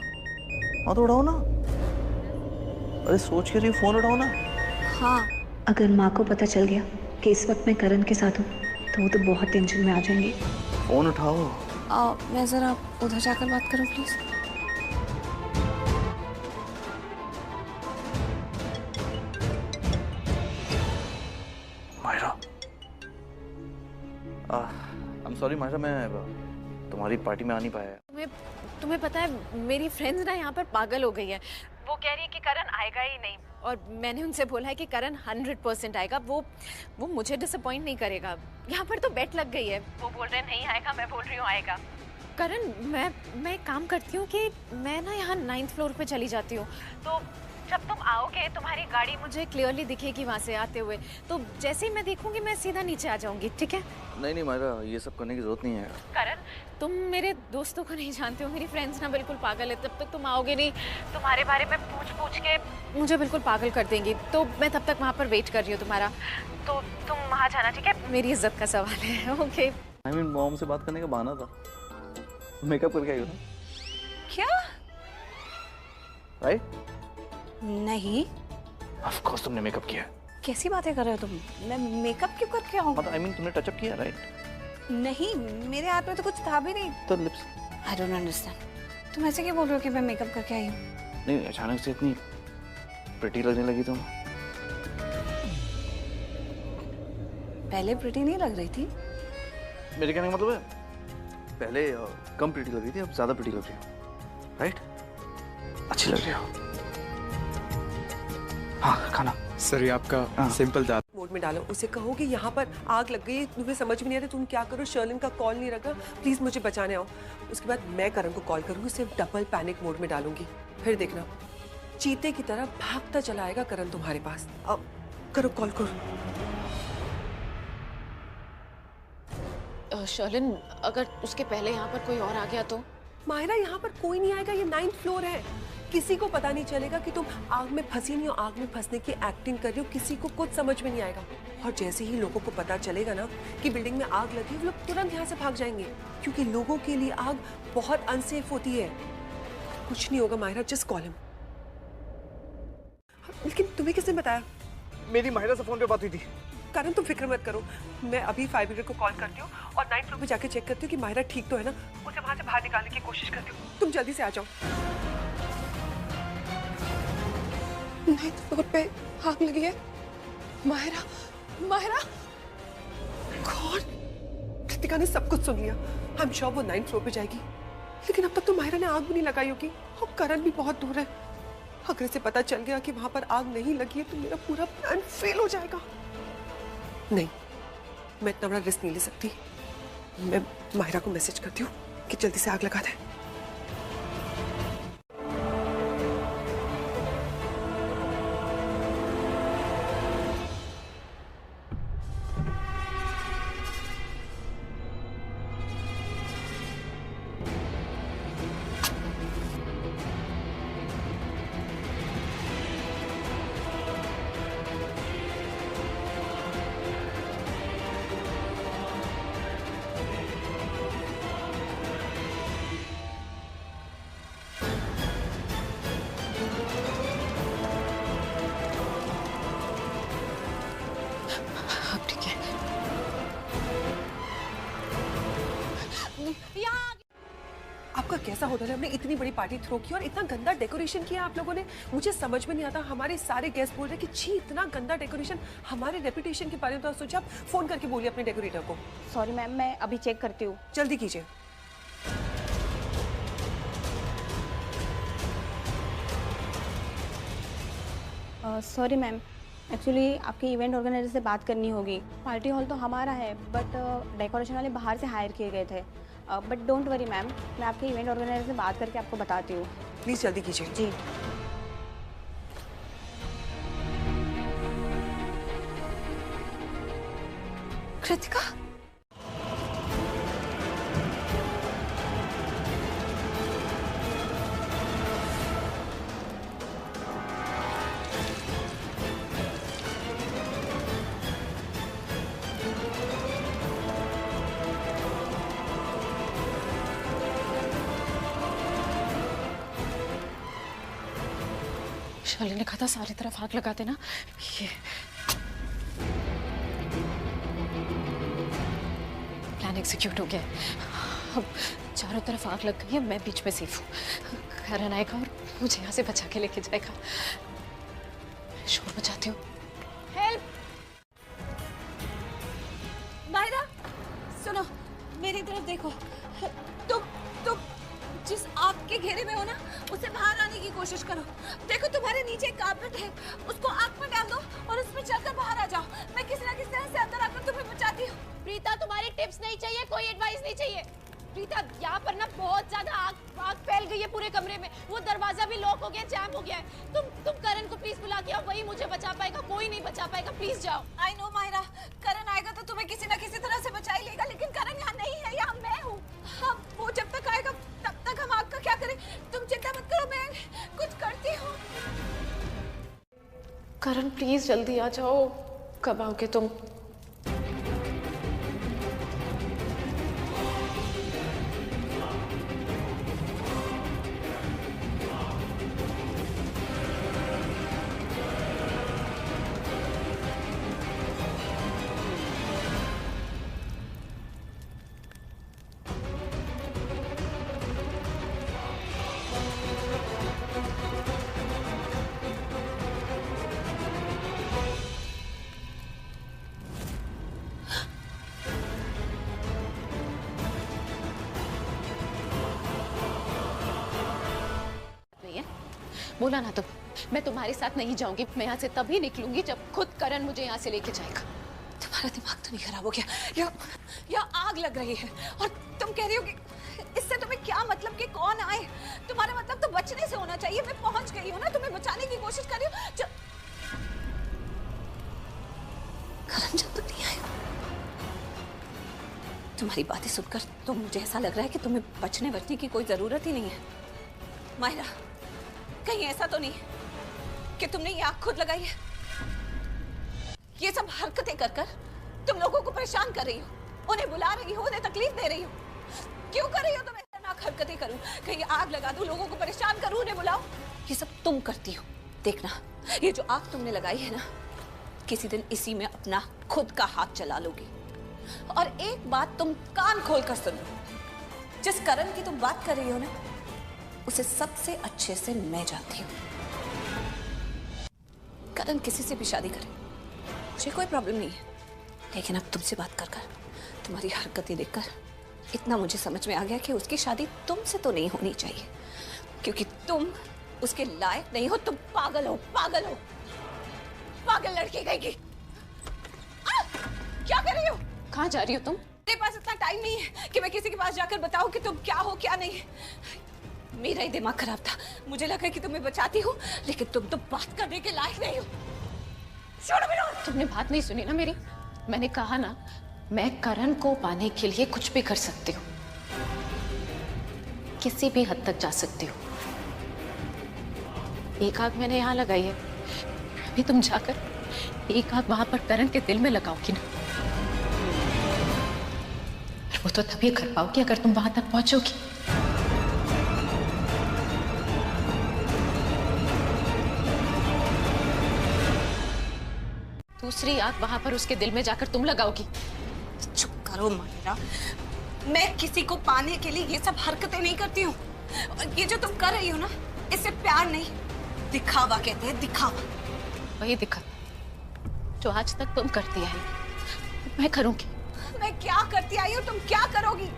हाँ तो उठाओ ना। अरे सोच के रही हो, फोन उठाओ ना। हाँ। अगर माँ को पता चल गया कि इस वक्त मैं करण के साथ हूँ तो वो तो बहुत टेंशन में आ जाएंगे। फोन उठाओ। मैं जरा उधर जाकर बात करूँ please. Myra, I'm sorry Myra, मैं तुम्हारी पार्टी में आ नहीं पाया। तुम्हें पता है मेरी फ्रेंड्स ना यहाँ पर पागल हो गई है। वो कह रही है कि करण आएगा ही नहीं और मैंने उनसे बोला है कि करण 100% आएगा। वो मुझे डिसअपॉइंट नहीं करेगा। यहाँ पर तो बेट लग गई है। वो बोल रहे हैं नहीं आएगा, मैं बोल रही हूँ आएगा। करण, मैं एक काम करती हूँ कि मैं ना यहाँ 9th फ्लोर पे चली जाती हूँ, तो जब तुम आओगे तुम्हारी गाड़ी मुझे क्लियरली दिखेगी वहाँ से आते हुए, तो जैसे ही मैं देखूंगी मैं सीधा नीचे आ जाऊंगी, ठीक है? नहीं मायरा, ये सब करने की जरूरत नहीं है। करण, तुम मेरे दोस्तों को नहीं जानते हो, मेरी फ्रेंड्स ना बिल्कुल पागल है। तब तक तुम आओगे नहीं, तुम्हारे बारे में पूछ के मुझे बिल्कुल पागल कर देंगी। तो मैं तब तक वहाँ पर वेट कर रही हूँ तुम्हारा, तो तुम वहाँ जाना, ठीक है? मेरी इज्जत का सवाल है। ओके। I mean, मॉम से बात करने का बहाना था। मेकअप करके आई हो ना? क्या? राइट? नहीं। Of course तुमने मेकअप किया। कैसी बातें कर रहे हो तुम? मैं मेकअप क्यों करके आऊँ? I mean, तुमने टचअप किया, राइट? नहीं, मेरे हाथ में तो कुछ था भी नहीं। तो लिप्स। I don't understand. तुम ऐसे क्यों बोल रहे हो कि मैं मेकअप करके आई हूँ? नहीं, अचानक से इतनी प्रिटी लगने लगी तुम। पहले प्रिटी नहीं लग रही थी। मेरे कहने का मतलब है पहले कम प्रिटी लग रही थी, अब ज्यादा प्रिटी लग रही हो, राइट? अच्छी लग रही हो। हाँ, खाना। सर, ये आपका सिंपल दाल। मोड में डालो, उसे कहो कि यहाँ पर आग लग गई, तुम्हें समझ में नहीं आ रहा तुम क्या करो। शर्लिन का कॉल नहीं रखा, प्लीज मुझे बचाने आओ। उसके बाद मैं करण को कॉल करूंगी, सिर्फ डबल पैनिक मोड में डालूंगी। फिर देखना चीते की तरह भागता चला आएगा करण तुम्हारे पास। अब करो, कॉल करो। शर्लिन, अगर उसके पहले यहाँ पर कोई और आ गया तो? मायरा, यहाँ पर कोई नहीं आएगा, ये 9th फ्लोर है। किसी को पता नहीं चलेगा कि तुम आग में फंसी नहीं हो, आग में फंसने की एक्टिंग कर रही हो। किसी को कुछ समझ में नहीं आएगा। और जैसे ही लोगों को पता चलेगा ना कि बिल्डिंग में आग लगी, वो लोग तुरंत यहाँ से भाग जाएंगे, क्योंकि लोगों के लिए आग बहुत अनसेफ होती है। कुछ नहीं होगा मायरा, जस्ट कॉल हिम। लेकिन तुम्हें किसने बताया? मेरी माहिरा से फोन पे बात हुई थी। करण, तुम फिक्र मत करो, मैं अभी 500 को कॉल करती हूँ और 9th फ्लोर पे जाके चेक करती हूँ कि माहिरा ठीक तो है ना। उसे वहां से बाहर निकालने की कोशिश करती हूँ। तुम जल्दी से आ जाओ। 9th फ्लोर पे आग लगी है। माहिरा, गॉड, कृतिका ने सब कुछ सुन लिया। आई एम श्योर वो 9th फ्लोर पे जाएगी, लेकिन अब तक तो माहिरा ने आग भी नहीं लगाई होगी और करण भी बहुत दूर है। अगर इसे पता चल गया कि वहां पर आग नहीं लगी है तो मेरा पूरा प्लान फेल हो जाएगा। नहीं, मैं इतना बड़ा रिस्क नहीं ले सकती। मैं माहिरा को मैसेज करती हूँ कि जल्दी से आग लगा दे। यहाँ आपका कैसा होटल है? हमने इतनी बड़ी पार्टी थ्रो की और इतना गंदा डेकोरेशन किया आप लोगों ने। मुझे समझ में नहीं आता, हमारे सारे गेस्ट बोल रहे हैं कि छी इतना गंदा डेकोरेशन। हमारे रेपुटेशन के बारे में तो सोचा, आप फोन करके बोलिए अपने डेकोरेटर को। सॉरी मैम, मैं अभी चेक करती हूँ। जल्दी कीजिए। सॉरी मैम, एक्चुअली आपके इवेंट ऑर्गेनाइजर से बात करनी होगी। पार्टी हॉल तो हमारा है बट डेकोरेशन वाले बाहर से हायर किए गए थे। बट डोंट वरी मैम, मैं आपके इवेंट ऑर्गेनाइजर से बात करके आपको बताती हूँ। प्लीज़ जल्दी कीजिए। जी। कृतिका, शालिनी ने कहा था सारी तरफ आग लगा देना। ये प्लान एग्जीक्यूट हो गया है। अब चारों तरफ आग लग गई है, मैं बीच में सेफ हूँ। करण आएगा और मुझे यहाँ से बचा के लेके जाएगा। शोर मचाती हूँ। हेल्प! मायरा, सुनो, मेरी तरफ देखो। तुम जिस आग के घेरे में हो ना, उसे बाहर आने की कोशिश करो। देखो तुम्हारे नीचे एक कारपेट है, उसको आग में डाल दो और उसमें चलकर बाहर आ जाओ। मैं किसी ना किसी तरह से अंदर आकर तुम्हें बचाती हूँ। प्रीता, तुम्हारी टिप्स नहीं चाहिए, कोई एडवाइस नहीं चाहिए। प्रीता, यहाँ पर ना बहुत ज्यादा आग फैल गई है पूरे कमरे में। वो दरवाजा भी लॉक हो गया, जैम हो गया है। तुम करण को प्लीज बुला के आओ, वही मुझे बचा पाएगा, कोई नहीं बचा पाएगा। प्लीज जाओ। आई नो मायरा, करण आएगा तो तुम्हें किसी ना किसी तरह से बचा ही लेगा, लेकिन करण यहाँ नहीं है, यहाँ मैं हूँ। हाँ, वो जब तक आएगा तब तक हम आग का क्या करें? तुम चिंता मत करो, मैं कुछ करती हूँ। करण प्लीज जल्दी आ जाओ। कब आओगे तुम? बोला ना तुम, मैं तुम्हारे साथ नहीं जाऊंगी। मैं यहाँ से तभी निकलूंगी जब खुद करण मुझे यहाँ से लेके जाएगा। तुम्हारा दिमाग तो नहीं खराब हो गया? या आग लग रही है और तुम कह रही हो कि इससे तुम्हें क्या मतलब कि कौन आए? तुम्हारा मतलब तो बचने से होना चाहिए। मैं पहुंच गई हूँ ना, तुम्हें बचाने की कोशिश कर रही हूँ। करण जब तक नहीं आएगा। तुम्हारी बातें सुनकर तो मुझे ऐसा लग रहा है कि तुम्हें बचने की कोई जरूरत ही नहीं है। मायरा, कहीं ऐसा तो नहीं कि तुमने ये आग खुद लगाई है? ये सब हरकतें कर कर तुम लोगों को परेशान कर रही हो, उन्हें बुला रही हो, उन्हें तकलीफ दे रही हो। क्यों कर रही हो तुम ऐसा? ना हरकतें करूं, कहीं आग लगा दूं, लोगों को परेशान करूं, उन्हें बुलाओ। ये सब तुम करती हो। देखना, ये जो आग तुमने लगाई है ना, किसी दिन इसी में अपना खुद का हाथ चला लोगी। और एक बात तुम कान खोल कर सुन लो, जिस करण की तुम बात कर रही हो ना, उसे सबसे अच्छे से मैं जानती हूँ। करण किसी से भी शादी करे, मुझे कोई प्रॉब्लम नहीं है, लेकिन अब तुमसे बात कर कर, तुम्हारी हरकतें देखकर इतना मुझे समझ में आ गया कि उसकी शादी तुमसे तो नहीं होनी चाहिए, क्योंकि तुम उसके लायक नहीं हो। तुम पागल हो, पागल हो, पागल लड़की कहेगी। क्या कर रही हो? कहाँ जा रही हो तुम? मेरे पास इतना टाइम नहीं है कि मैं किसी के पास जाकर बताऊं कि तुम क्या हो क्या नहीं। मेरा ही दिमाग खराब था, मुझे लगा कि तुम्हें बचाती हूँ, लेकिन तुम तो बात करने के लायक नहीं हो। छोड़ो मेरे। तुमने बात नहीं सुनी ना मेरी? मैंने कहा ना, मैं करण को पाने के लिए कुछ भी कर सकती हूँ, किसी भी हद तक जा सकती हूँ। एक आग मैंने यहाँ लगाई है, अभी तुम जाकर एक आग वहां पर करण के दिल में लगाओगी ना, वो तो तभी कर पाओगी अगर तुम वहां तक पहुंचोगी। दूसरी आग वहां पर उसके दिल में जाकर तुम लगाओगी। चुप करो मायरा, मैं किसी को पाने के लिए ये सब हरकतें नहीं करती हूँ। और ये जो तुम कर रही हो ना, इससे प्यार नहीं, दिखावा कहते हैं, दिखावा। वही दिक्कत जो आज तक तुम करती आई, मैं करूंगी। मैं क्या करती आई हूँ, तुम क्या करोगी?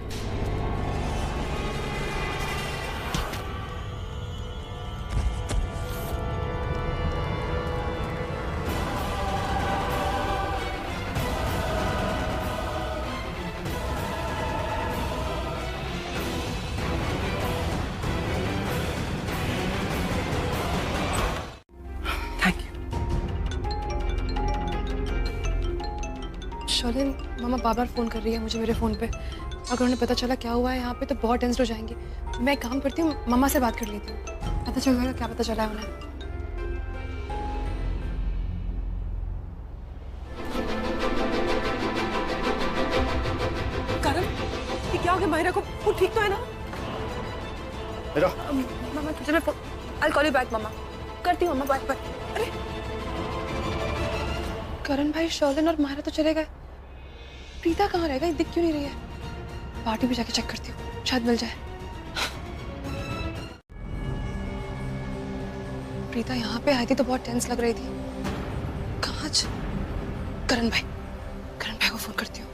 शोलिन, मामा बार बार फ़ोन कर रही है मुझे मेरे फ़ोन पे। अगर उन्हें पता चला क्या हुआ है यहाँ पे तो बहुत टेंस हो जाएंगी। मैं एक काम करती हूँ, मामा से बात कर लेती हूँ, पता चल जाएगा क्या पता चला है उन्हें। करण, ये क्या हो गया माहिरा को? वो ठीक तो है ना? मामा तुझे मैं I'll call you back, मामा। करती हूँ मामा, बाय। अरे करण भाई, शोलिन और माहिरा तो चले गए, प्रीता कहाँ रह गई? दिख क्यों नहीं रही है? पार्टी में जाके चेक करती हूँ, शायद मिल जाए। प्रीता यहाँ पे आई थी तो बहुत टेंस लग रही थी। कहाँ करण भाई को फोन करती हूँ।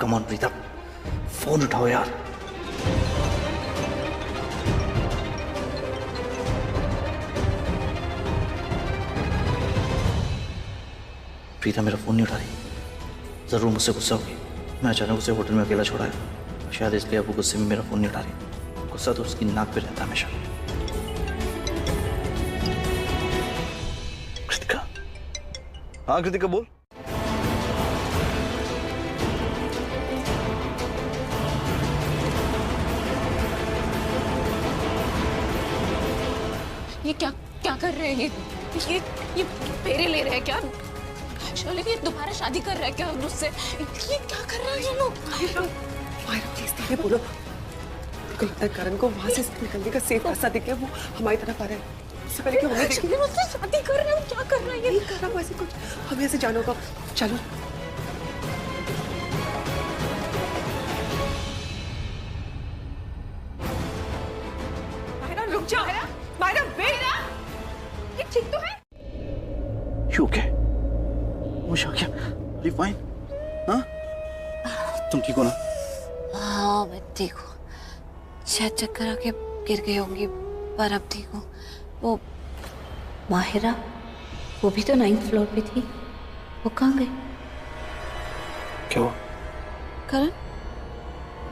कम ऑन प्रीता, फोन उठाओ यार। प्रीता मेरा फोन नहीं उठा रही, जरूर मुझसे गुस्सा होगी। मैं अचानक उसे होटल में अकेला छोड़ाया, शायद इसलिए अब वो गुस्से में मेरा फोन नहीं उठा रही। गुस्सा तो उसकी नाक पे रहता है हमेशा। कृतिका, हाँ कृतिका बोल। ये क्या कर रहे हैं? ये फेरे ले रहे हैं क्या? शोलिन, ये दोबारा शादी कर रहा है क्या मुझसे? ये क्या कर रहे हैं ये लोग? माहिरा प्लीज धीरे बोलो। मुझको लगता है करण को वहां से निकलने का सेफ रास्ता दिख गया, वो हमारी तरफ आ रहा है। इससे पहले कि हमें मुझसे शादी कर रहे हैं, क्या कर रहा है ये? नहीं कर रहा वो ऐसे कुछ, हमें ऐसे जाना होगा। चलो रुक जाओ। माहिरा वेट, ये ठीक तो है? You okay? वो शाकिया, are you fine? हाँ? तुम ठीक हो ना? हाँ मैं ठीक हूँ, शायद चक्कर आके गिर गई होंगी पर अब ठीक हूँ। वो माहिरा, वो भी तो 9th फ्लोर पे थी, वो कहाँ गई? क्या हुआ? करण,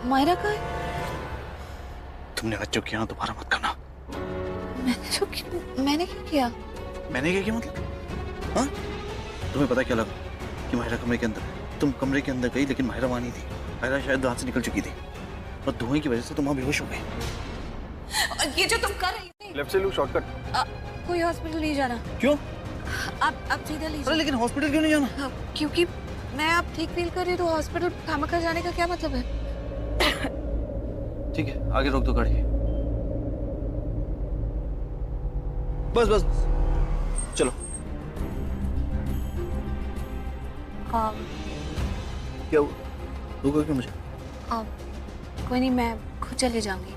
माहिरा कहाँ है? तुमने आज जो किया ना दोबारा मत करना। मैंने क्या किया? मैंने क्या किया मतलब? हाँ? तुम्हें पता क्या लगा कि माहिरा कमरे के अंदर है। तुम कमरे के अंदर गई लेकिन माहिरा वहां नहीं थी। माहिरा शायद वहां से निकल चुकी थी और धुएं की वजह से तुम वहां बेहोश हो गए। और ये जो तुम कर रही हो, लेफ्ट से लो शॉर्टकट। कोई हॉस्पिटल नहीं जाना। क्यों? अब सीधा ले जाओ। अरे लेकिन हॉस्पिटल क्यों नहीं जाना? क्योंकि मैं अब ठीक फील कर रही हूँ तो हॉस्पिटल खामखा जाने का क्या मतलब है? ठीक है, आगे रोक दो गाड़ी। बस बस चलो। क्या हुआ? रोका क्यों मुझे? कोई नहीं, मैं खुद चले जाऊंगी।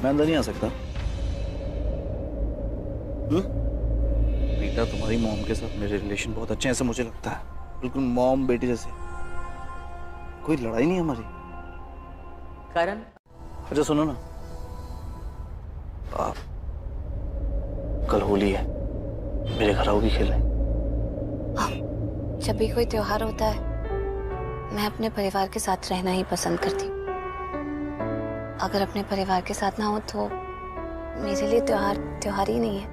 मैं अंदर नहीं आ सकता? प्रीता, तुम्हारी मॉम के साथ मेरे रिलेशन बहुत अच्छे हैं ऐसा मुझे लगता है, बिल्कुल मॉम बेटी जैसे। कोई लड़ाई नहीं है हमारी। करण, अच्छा सुनो ना, कल होली है, मेरे घर आओगी खेलने? जब भी कोई त्योहार होता है मैं अपने परिवार के साथ रहना ही पसंद करती हूँ। अगर अपने परिवार के साथ ना हो तो मेरे लिए त्योहार ही नहीं है।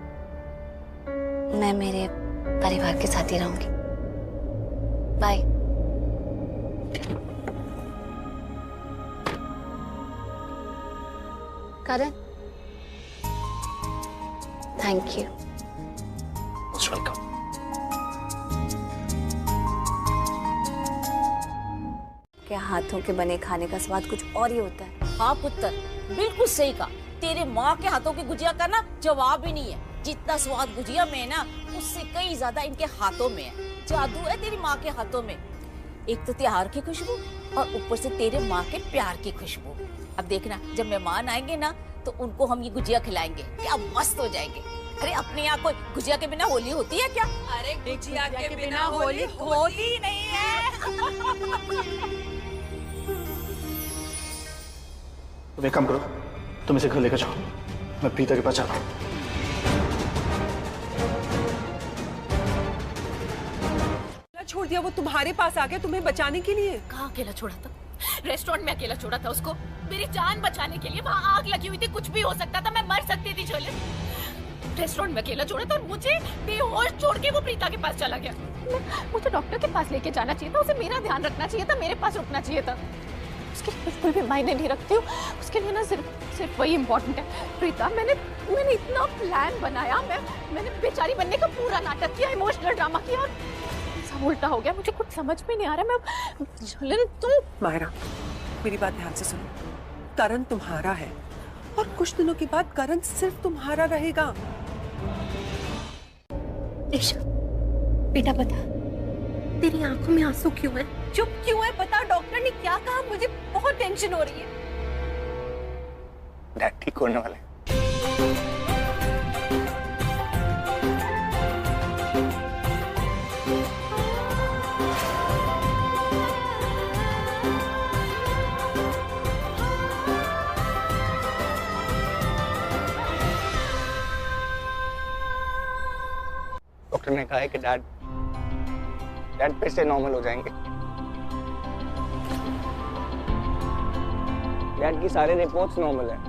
मैं मेरे परिवार के साथ ही रहूंगी। Bye. Karan, thank you. Most welcome. क्या हाथों के बने खाने का स्वाद कुछ और ही होता है। हाँ पुत्र, बिल्कुल सही कहा। तेरे माँ के हाथों की गुजिया का ना जवाब ही नहीं है। जितना स्वाद गुजिया में है ना, उससे कई ज्यादा इनके हाथों में है। जादू है तेरी माँ के हाथों में। एक तो त्योहार की खुशबू और ऊपर से तेरे माँ के प्यार की खुशबू। अब देखना जब मेहमान आएंगे ना तो उनको हम ये गुजिया खिलाएंगे, क्या मस्त हो जाएंगे। अरे अपने यहाँ कोई गुजिया के बिना होली होती है क्या? अरे गुजिया के बिना होली होती नहीं है। तुम एक काम करो, तुम इसे घर लेकर जाओ, मैं प्रीता के पास जा रहा हूँ। छोड़ दिया, वो तुम्हारे पास आ गया तुम्हें बचाने के लिए। कहाँ अकेला छोड़ा था? रेस्टोरेंट में अकेला छोड़ा था उसको, मेरी जान बचाने के लिए। वहाँ आग लगी हुई थी, कुछ भी हो सकता था, मैं मर सकती थी शोले। रेस्टोरेंट में अकेला छोड़ा था और मुझे बेहोश छोड़ के वो प्रीता के पास चला गया। मुझे डॉक्टर के पास लेके जाना चाहिए था, उसे मेरा ध्यान रखना चाहिए था, मेरे पास रुकना चाहिए था। उसके लिए बिल्कुल भी मायने नहीं रखती हूँ, उसके लिए ना सिर्फ वही इम्पोर्टेंट है। प्रीता, मैंने इतना प्लान बनाया, मैंने बेचारी बनने का पूरा नाटक किया, इमोशनल ड्रामा किया और सब उल्टा हो गया। मुझे कुछ समझ में नहीं आ रहा। मैं तुम मायरा, मेरी बात ध्यान से सुनो। करण तुम्हारा है और कुछ दिनों के बाद करण सिर्फ तुम्हारा रहेगा। बेटा बता, तेरी आंखों में आंसू क्यों है? चुप क्यों है? बता, डॉक्टर ने क्या कहा? मुझे बहुत टेंशन हो रही है। डैड ठीक होने वाले। डॉक्टर ने कहा है कि डैड फिर से नॉर्मल हो जाएंगे। डैड की सारे रिपोर्ट्स नॉर्मल है।